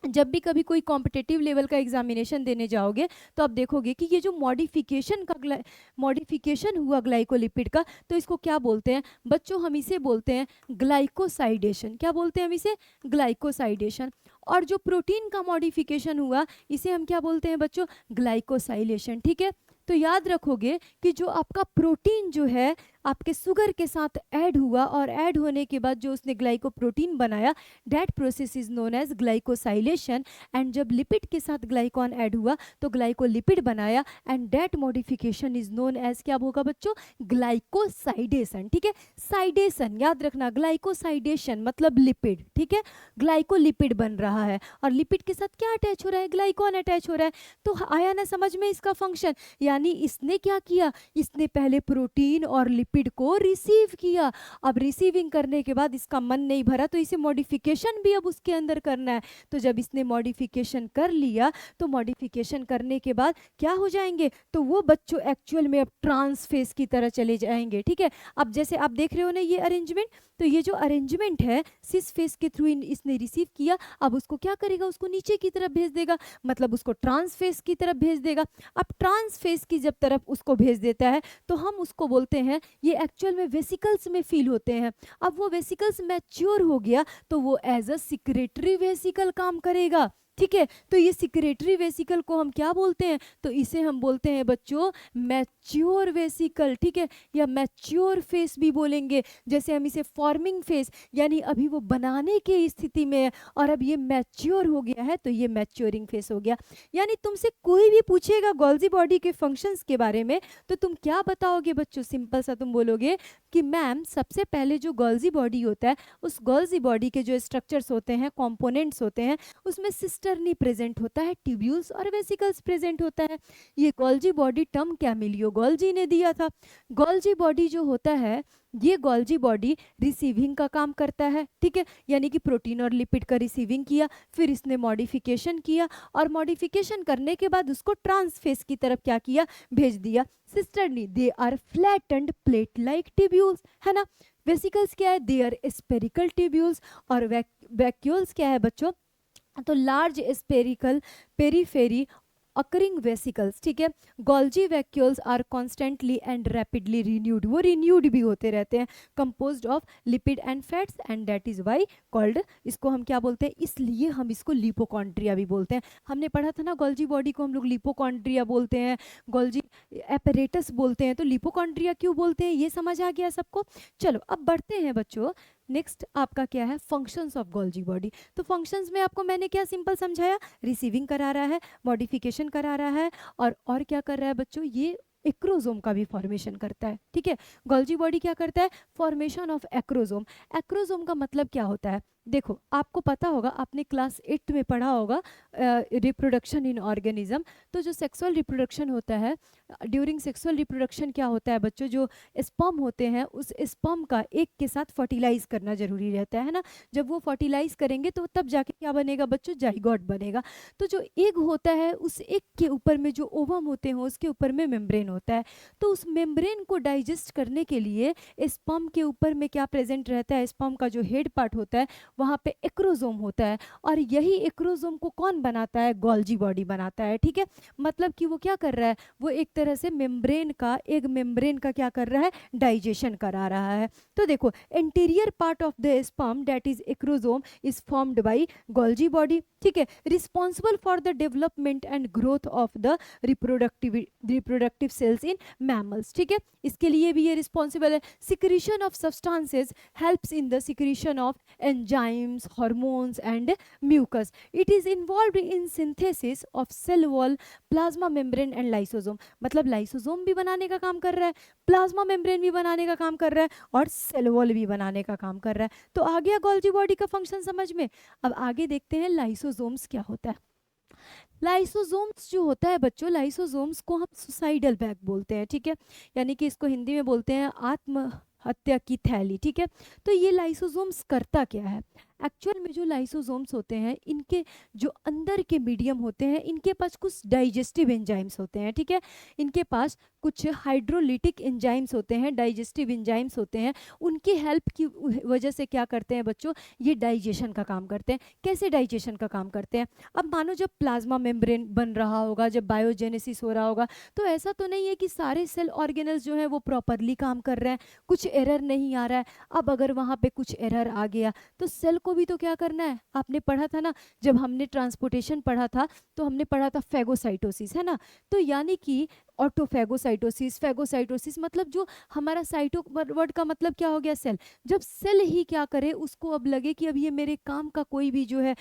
जब भी कभी कोई कॉम्पिटिटिव लेवल का एग्जामिनेशन देने जाओगे तो आप देखोगे कि ये जो मॉडिफिकेशन हुआ ग्लाइकोलिपिड का, तो इसको क्या बोलते हैं बच्चों? हम इसे बोलते हैं ग्लाइकोसाइडेशन। क्या बोलते हैं हम इसे? ग्लाइकोसाइडेशन। और जो प्रोटीन का मॉडिफिकेशन हुआ इसे हम क्या बोलते हैं बच्चों? ग्लाइकोसाइलेशन। ठीक है, तो याद रखोगे कि जो आपका प्रोटीन जो है आपके शुगर के साथ ऐड हुआ और ऐड होने के बाद जो उसने ग्लाइकोप्रोटीन बनाया, that process is known as glycosylation. And जब लिपिड के साथ ग्लाइकॉन ऐड हुआ तो ग्लाइकोलिपिड बनाया, and that modification is known as क्या होगा बच्चों? ग्लाइकोसाइडेशन। ठीक है, साइडेशन याद रखना, ग्लाइकोसाइडेशन मतलब लिपिड। ठीक है, ग्लाइकोलिपिड बन रहा है और लिपिड के साथ क्या अटैच हो रहा है? ग्लाइकॉन अटैच हो रहा है। तो आया ना समझ में इसका फंक्शन? यानी इसने क्या किया? इसने पहले प्रोटीन और लिपिड को रिसीव किया। अब रिसीविंग करने के बाद इसका मन नहीं भरा तो इसे मॉडिफिकेशन भी अब उसके अंदर करना है। तो जब इसने मॉडिफिकेशन कर लिया तो मॉडिफिकेशन करने के बाद क्या हो जाएंगे? तो वो बच्चों एक्चुअल में अब ट्रांस फेज की तरह चले जाएंगे। ठीक है, अब जैसे आप देख रहे हो ना ये अरेंजमेंट, तो ये जो अरेंजमेंट है सिस फेज के थ्रू इसने रिसीव किया, अब उसको क्या करेगा? उसको नीचे की तरफ भेज देगा, मतलब उसको ट्रांस फेज की तरफ भेज देगा। अब ट्रांस फेज की जब तरफ उसको भेज देता है तो हम उसको बोलते हैं, ये एक्चुअल में वेसिकल्स में फील होते हैं। अब वो वेसिकल्स मैच्योर हो गया तो वो एज अ सिक्रेटरी वेसिकल काम करेगा। ठीक है, तो ये सिक्रेटरी वेसिकल को हम क्या बोलते हैं? तो इसे हम बोलते हैं बच्चों मैच्योर वेसिकल। ठीक है, या मैच्योर फेस भी बोलेंगे। जैसे हम इसे फॉर्मिंग फेस, यानी अभी वो बनाने की स्थिति में है और अब ये मैच्योर हो गया है तो ये मैच्योरिंग फेस हो गया। यानी तुमसे कोई भी पूछेगा गोल्जी बॉडी के फंक्शंस के बारे में तो तुम क्या बताओगे बच्चों? सिंपल सा तुम बोलोगे कि मैम सबसे पहले जो गोल्जी बॉडी होता है उस गोल्जी बॉडी के जो स्ट्रक्चर्स होते हैं, कंपोनेंट्स होते हैं, उसमें सिस्टर्नी प्रेजेंट होता है, ट्यूब्यूल्स और वेसिकल्स प्रेजेंट होता है। ये Golgi body term Camillo Golgi ने दिया था। गोल्जी बॉडी जो होता है ये गोल्जी बॉडी रिसीविंग का काम करता है। ठीक है, यानी कि प्रोटीन और लिपिड का रिसीविंग किया, फिर इसने मॉडिफिकेशन किया और मॉडिफिकेशन करने के बाद उसको ट्रांसफेस की तरफ क्या किया? भेज दिया। Cisternae they are flattened plate like tubules, है ना। वेसिकल्स क्या है? They are spherical tubules. और वैक्यूल्स क्या है बच्चों? तो large spherical periphery occurring vesicles. ठीक है, Golgi vacuoles are constantly and rapidly renewed, वो रिन्यूड भी होते रहते हैं, composed of lipid and fats and that is why called, इसको हम क्या बोलते हैं? इसलिए हम इसको लिपोकॉन्ड्रिया भी बोलते हैं। हमने पढ़ा था ना गोल्जी बॉडी को हम लोग लिपोकॉन्ड्रिया बोलते हैं, गोल्जी एपरेटस बोलते हैं, तो लिपोकॉन्ड्रिया क्यों बोलते हैं ये समझ आ गया सबको। चलो अब बढ़ते हैं बच्चों, नेक्स्ट आपका क्या है? Functions of Golgi body. तो फंक्शंस में आपको मैंने क्या सिंपल समझाया? रिसीविंग करा रहा है, मॉडिफिकेशन करा रहा है और क्या कर रहा है बच्चों? ये एक्रोजोम का भी फॉर्मेशन करता है। ठीक है, गोल्जी बॉडी क्या करता है? Formation of acrosome. एक्रोजोम का मतलब क्या होता है? देखो आपको पता होगा, आपने क्लास 8 में पढ़ा होगा रिप्रोडक्शन इन ऑर्गेनिज्म। तो जो सेक्सुअल रिप्रोडक्शन होता है, ड्यूरिंग सेक्सुअल रिप्रोडक्शन क्या होता है बच्चों? जो स्पर्म होते हैं उस स्पर्म का एक के साथ फर्टिलाइज करना जरूरी रहता है ना। जब वो फर्टिलाइज करेंगे तो तब जाके क्या बनेगा बच्चों? जाइगोट बनेगा। तो जो एग होता है उस एग के ऊपर में जो ओवम होते हैं उसके ऊपर में मेम्ब्रेन होता है। तो उस मेम्ब्रेन को डाइजेस्ट करने के लिए स्पर्म के ऊपर में क्या प्रेजेंट रहता है? स्पर्म का जो हेड पार्ट होता है वहाँ पे एक्रोजोम होता है और यही एक्रोजोम को कौन बनाता है? गोल्जी बॉडी बनाता है। ठीक है, मतलब कि वो क्या कर रहा है? वो एक तरह से मेम्ब्रेन का, एक मेम्ब्रेन का क्या कर रहा है? डाइजेशन करा रहा है। तो देखो interior part of the sperm that is acrosome is formed by Golgi body. ठीक है, responsible for the development and growth of the reproductive cells in mammals. ठीक है, इसके लिए भी ये रिस्पॉन्सिबल है। Secretion of substances helps in the secretion of enzyme enzymes, hormones and mucus. It is involved in synthesis of cell wall, plasma membrane and lysosome. मतलब लाइसोसोम भी बनाने का काम कर रहा है, प्लाज्मा मेम्ब्रेन भी बनाने का काम कर रहा है और सेल वॉल भी बनाने का काम कर रहा है। तो आ गया गोल्जी बॉडी का फंक्शन समझ में। अब आगे देखते हैं लाइसोसोम्स क्या होता है। लाइसोसोम्स जो होता है बच्चों, लाइसोसोम्स को हम सुसाइडल बैग बोलते हैं, ठीक है, यानी कि इसको हिंदी में बोलते हैं आत्म हत्या की थैली, ठीक है। तो ये लाइसोसोम्स करता क्या है? एक्चुअल में जो लाइसोसोम्स होते हैं, इनके जो अंदर के मीडियम होते हैं, इनके पास कुछ डाइजेस्टिव एंजाइम्स होते हैं, ठीक है। इनके पास कुछ हाइड्रोलिटिक एंजाइम्स होते हैं, डाइजेस्टिव एंजाइम्स होते हैं। उनकी हेल्प की वजह से क्या करते हैं बच्चों, ये डाइजेशन का काम करते हैं। कैसे डाइजेशन का काम करते हैं? अब मानो जब प्लाज्मा मेम्ब्रेन बन रहा होगा, जब बायोजेनेसिस हो रहा होगा, तो ऐसा तो नहीं है कि सारे सेल ऑर्गेनल्स जो हैं वो प्रॉपरली काम कर रहे हैं, कुछ एरर नहीं आ रहा है। अब अगर वहाँ पे कुछ एरर आ गया तो सेल को भी तो क्या करना है? आपने पढ़ा था ना, जब हमने ट्रांसपोर्टेशन पढ़ा था तो हमने पढ़ा था फेगोसाइटोसिस, है ना। तो यानी कि ऑटोफेगोसाइटोसिस, फेगोसाइटोसिस, मतलब जो हमारा साइटो वर्ड का मतलब क्या हो गया? सेल। जब सेल ही क्या करे, उसको अब लगे कि अब ये मेरे काम का कोई भी जो है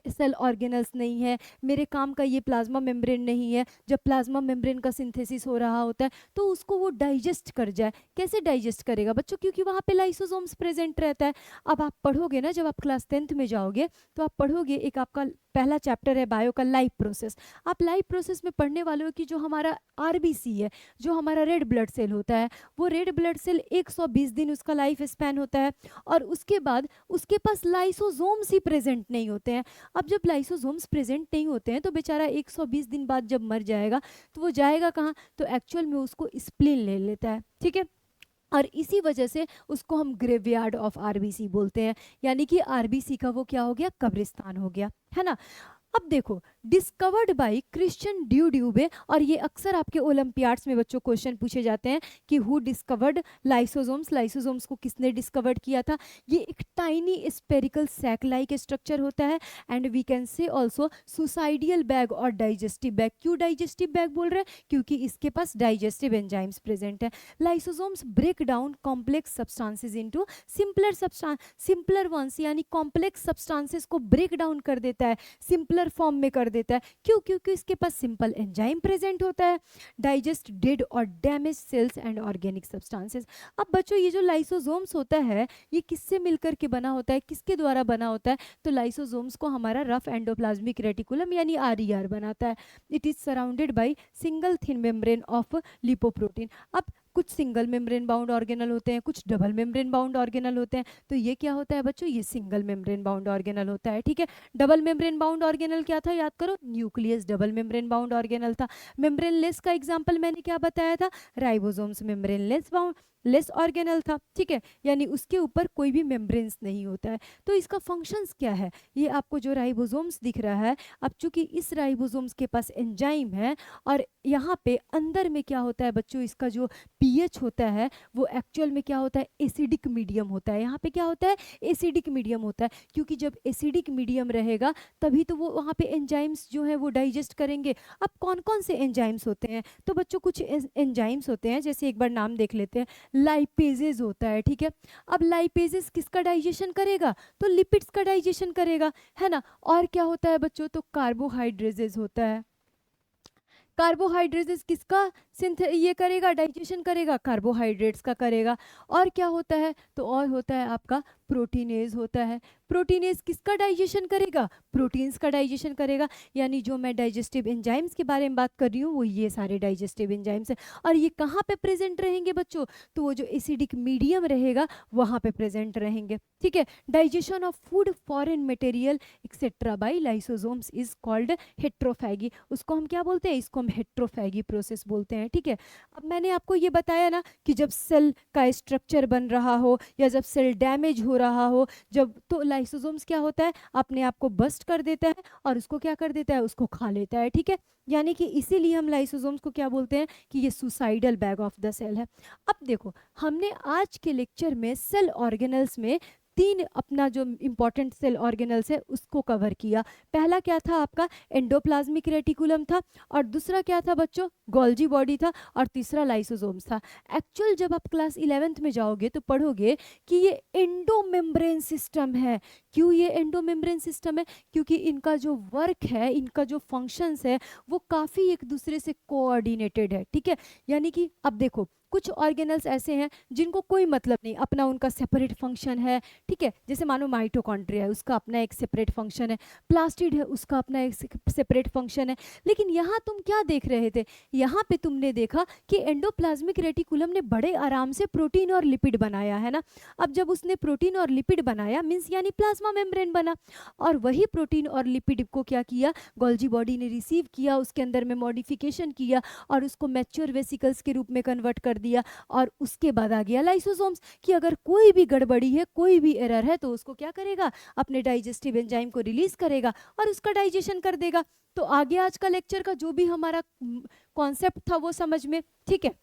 सेल ऑर्गेनल्स नहीं है, मेरे काम का ये प्लाज्मा मेम्ब्रेन नहीं है, जब प्लाज्मा मेम्ब्रेन का सिंथेसिस हो रहा होता है तो उसको वो डाइजेस्ट कर जाए। कैसे डाइजेस्ट करेगा बच्चों? क्योंकि वहाँ पे लाइसोसोम्स प्रेजेंट रहता है। अब आप पढ़ोगे ना, जब आप क्लास 10th में जाओगे तो आप पढ़ोगे, एक आपका पहला चैप्टर है बायो का, लाइफ प्रोसेस। आप लाइफ प्रोसेस में पढ़ने वाले हो कि जो हमारा आरबीसी है, जो हमारा रेड ब्लड सेल होता है, वो रेड ब्लड सेल 120 दिन उसका लाइफ स्पैन होता है और उसके बाद उसके पास लाइसोसोम्स ही प्रेजेंट नहीं होते हैं। अब जब लाइसोसोम्स प्रेजेंट नहीं होते हैं तो बेचारा 120 दिन बाद जब मर जाएगा तो वो जाएगा कहाँ? तो एक्चुअल में उसको स्प्लीन ले लेता है, ठीक है। और इसी वजह से उसको हम ग्रेवयार्ड ऑफ आरबीसी बोलते हैं, यानी कि आरबीसी का वो क्या हो गया? कब्रिस्तान हो गया, है ना। अब देखो, डिस्कवर्ड बाय क्रिश्चियन ड्यूड्यूबे, और ये अक्सर आपके ओलंपियाड्स में बच्चों क्वेश्चन पूछे जाते हैं कि हु डिस्कवर्ड लाइसोसोम्स, लाइसोसोम्स को किसने डिस्कवर्ड किया था। ये एक tiny spherical sac like structure होता है and we can say also suicidal bag और डाइजेस्टिव बैग। क्यों डाइजेस्टिव बैग बोल रहे हैं? क्योंकि इसके पास डाइजेस्टिव एंजाइम्स प्रेजेंट है। Lysosomes break down complex substances into simpler ones, यानी कॉम्प्लेक्स सब्सटेंसेस को ब्रेक डाउन कर देता है, सिंपलर फॉर्म में कर देता है। क्यों? क्योंकि इसके पास सिंपल एंजाइम प्रेजेंट होता है। डाइजेस्ट डेड और damage cells and organic substances. अब बच्चों, ये जो लाइसोसोम्स होता है, ये किससे मिलकर के बना होता है, किसके द्वारा बना होता है? तो लाइसोसोम्स को हमारा रफ एंडोप्लाज्मिक रेटिकुलम यानी आरईआर बनाता है। It is surrounded by single thin membrane of lipoprotein. अब कुछ सिंगल मेम्ब्रेन बाउंड ऑर्गेनल होते हैं, कुछ डबल मेम्ब्रेन बाउंड ऑर्गेनल होते हैं। तो ये क्या होता है बच्चों? ये सिंगल मेम्ब्रेन बाउंड ऑर्गेनल होता है, ठीक है। डबल मेम्ब्रेन बाउंड ऑर्गेनल क्या था? याद करो, nucleus double membrane bound organelle था। मेम्ब्रेनलेस का एग्जांपल मैंने क्या बताया था? Ribosomes membraneless bound less organelle था, ठीक है, यानी उसके ऊपर कोई भी मेम्ब्रेन्स नहीं होता है। तो इसका फंक्शंस क्या है? ये आपको जो राइबोसोम्स दिख रहा है, अब चूंकि इस राइबोसोम्स के पास एंजाइम है और यहाँ पे अंदर में क्या होता है बच्चों, इसका जो पीएच होता है वो एक्चुअल में क्या होता है? एसिडिक मीडियम होता है। यहाँ पे क्या होता है? एसिडिक मीडियम होता है, क्योंकि जब एसिडिक मीडियम रहेगा तभी तो वो वहाँ पे एंजाइम्स जो है वो डाइजेस्ट करेंगे। अब कौन कौन से एंजाइम्स होते हैं? तो बच्चों कुछ एंजाइम्स होते हैं, जैसे एक बार नाम देख लेते हैं, लाइपेजेज होता है, ठीक है। अब लाइपेजेज किसका डाइजेशन करेगा? तो लिपिड्स का डाइजेशन करेगा, है ना। और क्या होता है बच्चों? तो कार्बोहाइड्रेजेज होता है। कार्बोहाइड्रेट्स किसका ये करेगा? डाइजेशन करेगा, कार्बोहाइड्रेट्स का करेगा। और क्या होता है? तो और होता है आपका प्रोटीनेज होता है। प्रोटीनेज किसका डाइजेशन करेगा? प्रोटीन्स का डाइजेशन करेगा। यानी जो मैं डाइजेस्टिव एंजाइम्स के बारे में बात कर रही हूँ वो ये सारे डाइजेस्टिव एंजाइम्स है। और ये कहाँ पे प्रेजेंट रहेंगे बच्चों? तो वो जो एसिडिक मीडियम रहेगा वहाँ पे प्रेजेंट रहेंगे, ठीक है। Digestion of food, foreign material etcetera by lysosomes is called heterophagy. उसको हम क्या बोलते हैं? इसको हम हेट्रोफैगी प्रोसेस बोलते हैं, ठीक है। अब मैंने आपको ये बताया ना कि जब सेल का स्ट्रक्चर बन रहा हो या जब सेल डैमेज हो रहा हो, जब तो लाइसोसोम्स क्या होता है? अपने आप को बस्ट कर देता है और उसको क्या कर देता है? उसको खा लेता है, ठीक है। यानी कि इसीलिए हम लाइसोसोम्स को क्या बोलते हैं? कि ये suicidal bag of the cell है। अब देखो, हमने आज के लेक्चर में सेल ऑर्गेनल्स में तीन अपना जो इंपॉर्टेंट सेल ऑर्गेनल्स है उसको कवर किया। पहला क्या था आपका एंडोप्लाज्मिक रेटिकुलम था, और दूसरा क्या था बच्चों गोल्जी बॉडी था, और तीसरा लाइसोसोम्स था। एक्चुअल जब आप क्लास 11th में जाओगे तो पढ़ोगे कि ये एंडोमेम्ब्रेन सिस्टम है। क्यों ये एंडोमेम्ब्रेन सिस्टम है? क्योंकि इनका जो वर्क है, इनका जो फंक्शंस है वो काफ़ी एक दूसरे से कोऑर्डिनेटेड है, ठीक है। यानी कि अब देखो कुछ ऑर्गेनल्स ऐसे हैं जिनको कोई मतलब नहीं, अपना उनका सेपरेट फंक्शन है, ठीक है। जैसे मानो माइटोकॉन्ड्रिया है, उसका अपना एक सेपरेट फंक्शन है, प्लास्टिड है, उसका अपना एक सेपरेट फंक्शन है। लेकिन यहाँ तुम क्या देख रहे थे? यहाँ पे तुमने देखा कि एंडोप्लाज्मिक रेटिकुलम ने बड़े आराम से प्रोटीन और लिपिड बनाया है ना। अब जब उसने प्रोटीन और लिपिड बनाया मीन्स यानी प्लाज्मा मेम्ब्रेन बना, और वही प्रोटीन और लिपिड को क्या किया गोल्जी बॉडी ने रिसीव किया, उसके अंदर में मॉडिफिकेशन किया और उसको मैच्योर वेसिकल्स के रूप में कन्वर्ट कर दिया। और उसके बाद आ गया लाइसोसोम्स कि अगर कोई भी गड़बड़ी है, कोई भी एरर है तो उसको क्या करेगा, अपने डाइजेस्टिव एंजाइम को रिलीज करेगा और उसका डाइजेशन कर देगा। तो आगे आज का लेक्चर का जो भी हमारा कॉन्सेप्ट था वो समझ में, ठीक है।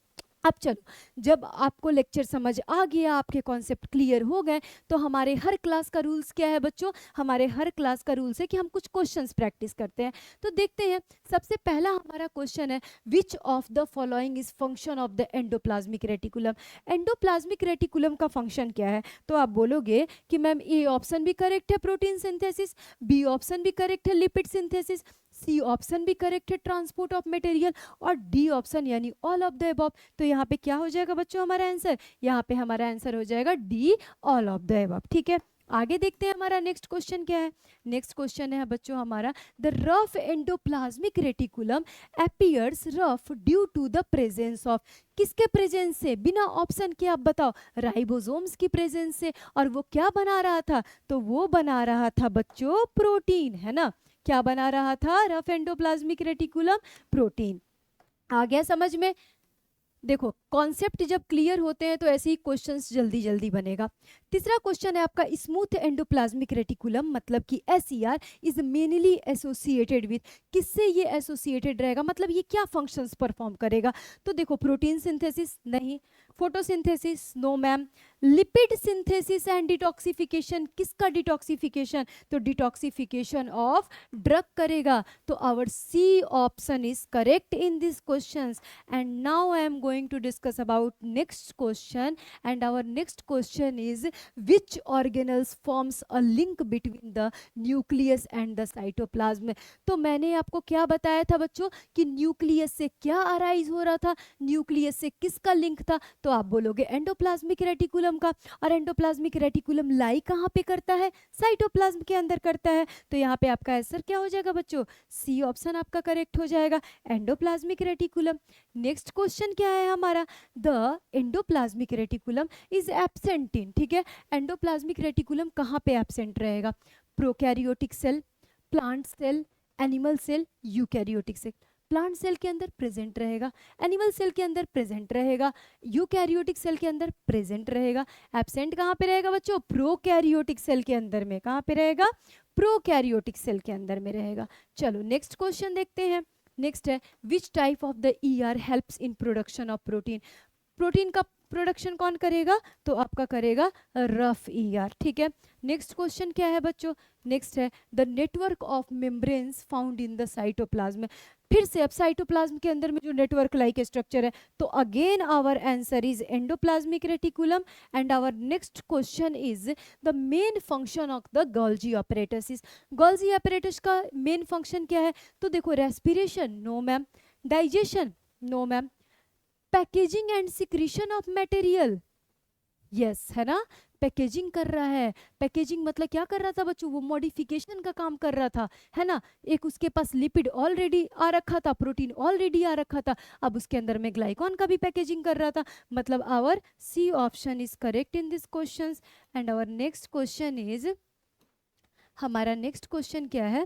अब चलो, जब आपको लेक्चर समझ आ गया, आपके कॉन्सेप्ट क्लियर हो गए, तो हमारे हर क्लास का रूल्स क्या है बच्चों? हमारे हर क्लास का रूल्स है कि हम कुछ क्वेश्चंस प्रैक्टिस करते हैं। तो देखते हैं, सबसे पहला हमारा क्वेश्चन है which of the following is function of the endoplasmic reticulum. Endoplasmic reticulum का फंक्शन क्या है? तो आप बोलोगे कि मैम ए ऑप्शन भी करेक्ट है प्रोटीन सिंथेसिस, बी ऑप्शन भी करेक्ट है लिपिड सिंथेसिस, सी ऑप्शन भी करेक्ट है ट्रांसपोर्ट ऑफ मटेरियल, और डी ऑप्शन यानी ऑल ऑफ द अबव। तो यहाँ पे क्या हो जाएगा बच्चों हमारा आंसर? यहाँ पे हमारा आंसर हो जाएगा D all of the above, ठीक है। आगे देखते हैं हमारा नेक्स्ट क्वेश्चन क्या है। नेक्स्ट क्वेश्चन है बच्चों हमारा the rough endoplasmic reticulum appears rough due to the presence of. किसके प्रेजेंस से? बिना ऑप्शन के आप बताओ। राइबोसोम्स की प्रेजेंस से। और वो क्या बना रहा था? तो वो बना रहा था बच्चों प्रोटीन, है ना। क्या बना रहा था रफ एंडोप्लाज्मिक रेटिकुलम? प्रोटीन। आ गया समझ में? देखो कॉन्सेप्ट जब क्लियर होते हैं तो ऐसे ही क्वेश्चंस जल्दी जल्दी बनेगा। तीसरा क्वेश्चन है आपका स्मूथ एंडोप्लाज्मिक रेटिकुलम मतलब कि SER is mainly associated with. किससे ये एसोसिएटेड रहेगा, मतलब ये क्या फंक्शंस परफॉर्म करेगा? तो देखो प्रोटीन सिंथेसिस नहीं, photosynthesis no ma'am, lipid synthesis and detoxification. किसका डिटॉक्सिफिकेशन? तो डिटॉक्सिफिकेशन ऑफ ड्रग करेगा। तो our C option is correct in this questions. And now I am going to discuss about next question, and our next question is which organelles forms a link between the nucleus and the cytoplasm। तो मैंने आपको क्या बताया था बच्चों कि न्यूक्लियस से क्या अराइज हो रहा था, न्यूक्लियस से किसका लिंक था? तो आप बोलोगे एंडोप्लाज्मिक रेटिकुलम का। और एंडोप्लाज्मिक रेटिकुलम लाई कहाँ पे करता है? साइटोप्लाज्म के अंदर करता है। तो यहाँ पे आपका आंसर क्या हो जाएगा बच्चों? सी ऑप्शन आपका करेक्ट हो जाएगा, एंडोप्लाज्मिक रेटिकुलम। नेक्स्ट क्वेश्चन क्या है हमारा? The endoplasmic reticulum is absent in, ठीक है। एंडोप्लाज्मिक रेटिकुलम कहाँ पे एब्सेंट रहेगा? Prokaryotic cell, plant cell, animal cell, eukaryotic cell. Plant cell के अंदर प्रेजेंट रहेगा, एनिमल सेल के अंदर प्रेजेंट रहेगा, यूकैरियोटिक सेल के अंदर प्रेजेंट रहेगा। एब्सेंट कहाँ पे रहेगा बच्चों? प्रोकैरियोटिक सेल के अंदर में। कहाँ पे रहेगा? प्रोकैरियोटिक सेल के अंदर में रहेगा। चलो नेक्स्ट क्वेश्चन देखते हैं। नेक्स्ट है विच type of the ER helps in production of protein. Protein का प्रोडक्शन कौन करेगा? तो आपका करेगा रफ ER, ठीक है। नेक्स्ट क्वेश्चन क्या है बच्चों? नेक्स्ट है the network of membranes found in the cytoplasm. फिर से अब साइटोप्लाज्म के अंदर में जो नेटवर्क लाइक स्ट्रक्चर है, तो again our answer is endoplasmic reticulum. And our next question is the main function of the Golgi apparatus is. Golgi apparatus का मेन फंक्शन क्या है? तो देखो respiration no ma'am, digestion no ma'am, packaging and secretion of material yes, है ना। पैकेजिंग कर रहा है। पैकेजिंग मतलब क्या कर रहा था बच्चों? वो मॉडिफिकेशन का काम कर रहा था, है ना। एक उसके पास लिपिड ऑलरेडी आ रखा था, प्रोटीन ऑलरेडी आ रखा था, अब उसके अंदर में ग्लाइकॉन का भी पैकेजिंग कर रहा था। मतलब our C option is correct in this questions. And our next question is, हमारा नेक्स्ट क्वेश्चन क्या है?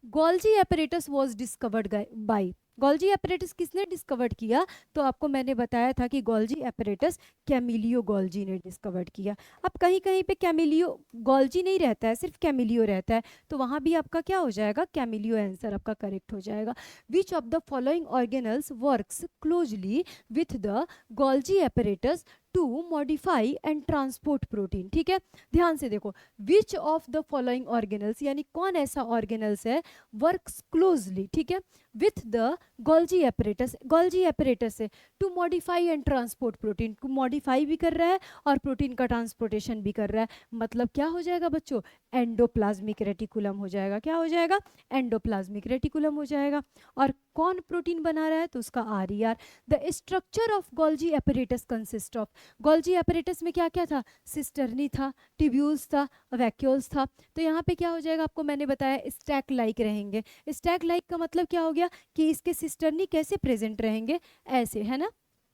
Golgi apparatus was discovered by। गोल्जी apparatus किसने डिस्कवर्ड किया? तो आपको मैंने बताया था कि गोल्जी apparatus कैमिलियो गोल्जी ने डिस्कवर्ड किया। अब कहीं कहीं पे कैमिलियो गोल्जी नहीं रहता है, सिर्फ कैमिलियो रहता है, तो वहाँ भी आपका क्या हो जाएगा? कैमिलियो आंसर आपका करेक्ट हो जाएगा। Which of the following organelles works closely with the Golgi apparatus to modify and transport protein. ठीक है, ध्यान से देखो, which of the following organelles, यानी कौन ऐसा ऑर्गेनल्स है वर्क्स क्लोजली, ठीक है, with the Golgi apparatus, Golgi apparatus से to modify and transport protein, को मॉडिफाई भी कर रहा है और प्रोटीन का ट्रांसपोर्टेशन भी कर रहा है। मतलब क्या हो जाएगा बच्चों, एंडोप्लाज्मिक रेटिकुलम हो जाएगा। क्या हो जाएगा, एंडोप्लाज्मिक रेटिकुलम हो जाएगा। और कौन प्रोटीन बना रहा है, तो उसका RER। The structure of Golgi apparatus consist of, Golgi apparatus में क्या क्या था, सिस्टर्नी था, ट्यूब्यूल्स था, वैक्यूल्स था। तो यहाँ पे क्या हो जाएगा, आपको मैंने बताया स्टैक लाइक रहेंगे। स्टैक लाइक का मतलब क्या हो गया कि इसके सिस्टर्नी कैसे प्रेजेंट रहेंगे, ऐसे, है ना।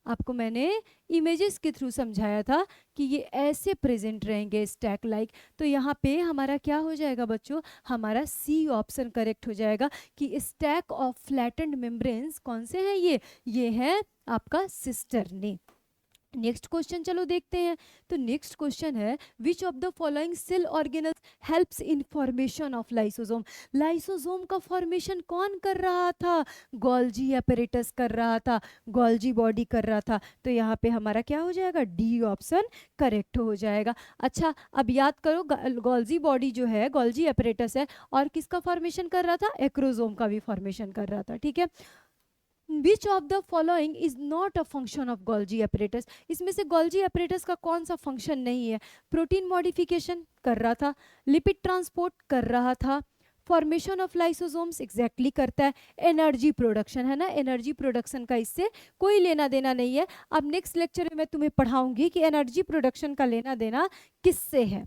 आपको मैंने इमेजेस के थ्रू समझाया था कि ये ऐसे प्रेजेंट रहेंगे स्टैक लाइक। तो यहाँ पे हमारा क्या हो जाएगा बच्चों, हमारा सी ऑप्शन करेक्ट हो जाएगा कि स्टैक ऑफ फ्लैटेंड मेम्ब्रेन्स कौन से हैं, ये है आपका सिस्टर्नी। नेक्स्ट क्वेश्चन चलो देखते हैं। तो नेक्स्ट क्वेश्चन है, which of the following cell organelles helps in formation of lysosome. Lysosome का फॉर्मेशन कौन कर रहा था, गोल्जी एपरेटस कर रहा था, गोल्जी बॉडी कर रहा था। तो यहाँ पे हमारा क्या हो जाएगा, डी ऑप्शन करेक्ट हो जाएगा। अच्छा, अब याद करो, गोल्जी बॉडी जो है, गोल्जी एपरेटस है, और किसका फॉर्मेशन कर रहा था, एक्रोसोम का भी फॉर्मेशन कर रहा था। ठीक है, which of the following is not a function of Golgi apparatus, इसमें से गोल्जी एपरेटस का कौन सा फंक्शन नहीं है, प्रोटीन मॉडिफिकेशन कर रहा था, लिपिड ट्रांसपोर्ट कर रहा था, फॉर्मेशन ऑफ लाइसोसोम्स एग्जैक्टली करता है, एनर्जी प्रोडक्शन है ना, एनर्जी प्रोडक्शन का इससे कोई लेना देना नहीं है। अब नेक्स्ट लेक्चर में मैं तुम्हें पढ़ाऊंगी कि एनर्जी प्रोडक्शन का लेना देना किससे है।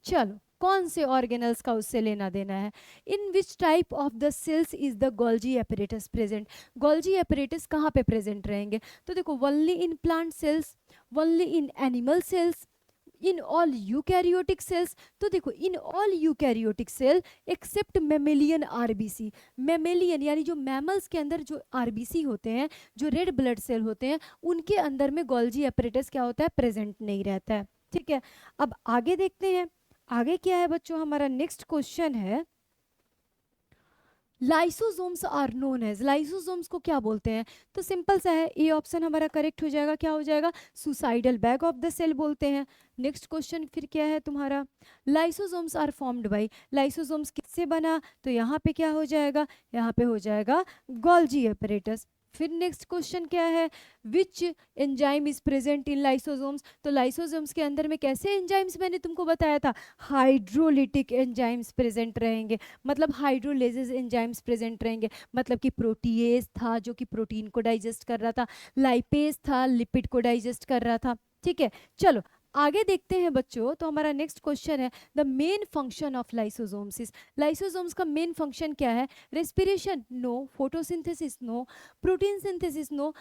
चलो, कौन से ऑर्गेनल्स का उससे लेना देना है। In which type of the cells is the Golgi apparatus present, Golgi apparatus कहाँ पे प्रेजेंट रहेंगे। तो देखो, only in plant cells, only in animal cells, in all eukaryotic cells. तो देखो, in all eukaryotic cell except mammalian RBC, mammalian यानी जो मैमल्स के अंदर जो RBC होते हैं, जो रेड ब्लड सेल होते हैं, उनके अंदर में गोल्जी एपरेटस क्या होता है, प्रेजेंट नहीं रहता है। ठीक है, अब आगे देखते हैं, आगे क्या है बच्चों, हमारा नेक्स्ट क्वेश्चन है, lysosomes are known as, lysosomes को क्या बोलते हैं। तो सिंपल सा है, ए ऑप्शन हमारा करेक्ट हो जाएगा। क्या हो जाएगा, suicidal bag of the cell बोलते हैं। नेक्स्ट क्वेश्चन फिर क्या है तुम्हारा, lysosomes are formed by, lysosomes किससे बना, तो यहाँ पे क्या हो जाएगा, यहाँ पे हो जाएगा गोल्जी एपरेटस। फिर नेक्स्ट क्वेश्चन क्या है, which enzyme is present in lysosomes. तो लाइसोसोम्स के अंदर में कैसे एंजाइम्स मैंने तुमको बताया था, हाइड्रोलिटिक एंजाइम्स प्रेजेंट रहेंगे, मतलब हाइड्रोलेजेस एंजाइम्स प्रेजेंट रहेंगे। मतलब कि प्रोटीएज था जो कि प्रोटीन को डाइजेस्ट कर रहा था, लाइपेज था लिपिड को डाइजेस्ट कर रहा था। ठीक है, चलो आगे देखते हैं बच्चों। तो हमारा नेक्स्ट क्वेश्चन है, the main function of lysosomes, lysosomes का मेन फंक्शन क्या है, respiration no, photosynthesis no, protein synthesis no,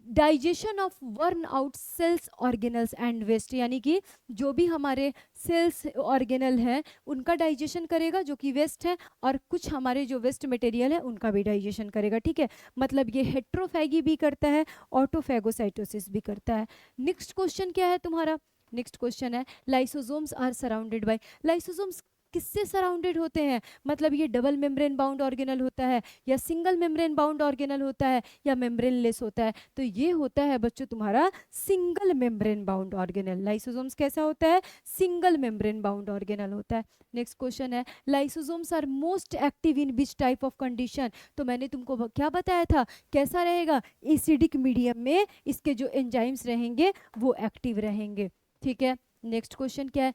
digestion of worn out cells organelles and waste, यानी कि जो भी हमारे सेल्स ऑर्गेनल हैं उनका डाइजेशन करेगा जो कि वेस्ट है, और कुछ हमारे जो वेस्ट मटेरियल है उनका भी डाइजेशन करेगा। ठीक है, मतलब ये हेट्रोफैगी भी करता है, ऑटोफैगोसाइटोसिस भी करता है। नेक्स्ट क्वेश्चन क्या है तुम्हारा, नेक्स्ट क्वेश्चन है, lysosomes are surrounded by, lysosomes किससे सराउंडेड होते हैं, मतलब ये डबल मेम्ब्रेन बाउंड ऑर्गेनल होता है, या सिंगल मेम्ब्रेन बाउंड ऑर्गेनल होता है, या मेम्ब्रेन लेस होता है। तो ये होता है बच्चों तुम्हारा single membrane bound organelle, lysosomes कैसा होता है, सिंगल मेम्ब्रेन बाउंड ऑर्गेनल होता है। नेक्स्ट क्वेश्चन है, lysosomes are most active in which type of condition. तो मैंने तुमको क्या बताया था, कैसा रहेगा, एसिडिक मीडियम में इसके जो एंजाइम्स रहेंगे वो एक्टिव रहेंगे। ठीक है, नेक्स्ट क्वेश्चन क्या है,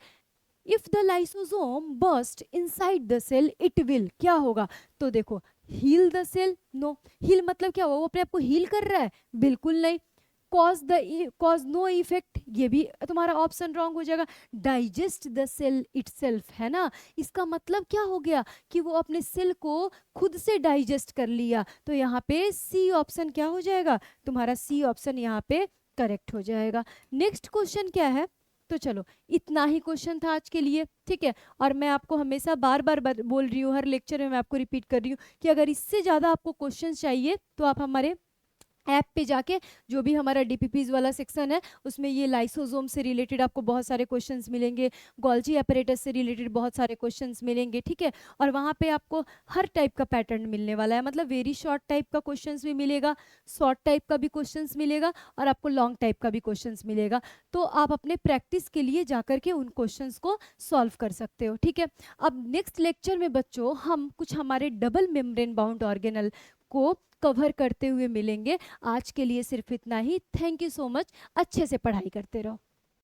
if the lysosome burst inside the cell it will, क्या होगा। तो देखो, heal the cell, no, heal मतलब क्या हुआ, वो अपने आप को हील कर रहा है, बिल्कुल नहीं। कॉज नो इफेक्ट, ये भी तुम्हारा ऑप्शन रॉन्ग हो जाएगा। डाइजेस्ट द सेल इटसेल्फ, है ना, इसका मतलब क्या हो गया कि वो अपने सेल को खुद से डाइजेस्ट कर लिया। तो यहाँ पे सी ऑप्शन क्या हो जाएगा, तुम्हारा सी ऑप्शन यहाँ पे करेक्ट हो जाएगा। नेक्स्ट क्वेश्चन क्या है, तो चलो इतना ही क्वेश्चन था आज के लिए। ठीक है, और मैं आपको हमेशा बार बार बोल रही हूँ, हर लेक्चर में मैं आपको रिपीट कर रही हूँ कि अगर इससे ज़्यादा आपको क्वेश्चन चाहिए तो आप हमारे ऐप पे जाके जो भी हमारा डीपीपीज वाला सेक्शन है उसमें ये लाइसोसोम से रिलेटेड आपको बहुत सारे क्वेश्चंस मिलेंगे, गोल्जी apparatus से रिलेटेड बहुत सारे क्वेश्चंस मिलेंगे, ठीक है। और वहाँ पे आपको हर टाइप का पैटर्न मिलने वाला है, मतलब वेरी शॉर्ट टाइप का क्वेश्चंस भी मिलेगा, शॉर्ट टाइप का भी क्वेश्चंस मिलेगा और आपको लॉन्ग टाइप का भी क्वेश्चंस मिलेगा। तो आप अपने प्रैक्टिस के लिए जाकर के उन क्वेश्चंस को सॉल्व कर सकते हो, ठीक है। अब नेक्स्ट लेक्चर में बच्चों हम कुछ हमारे डबल मेम्ब्रेन बाउंड ऑर्गेनल को कवर करते हुए मिलेंगे। आज के लिए सिर्फ इतना ही। Thank you so much. अच्छे से पढ़ाई करते रहो।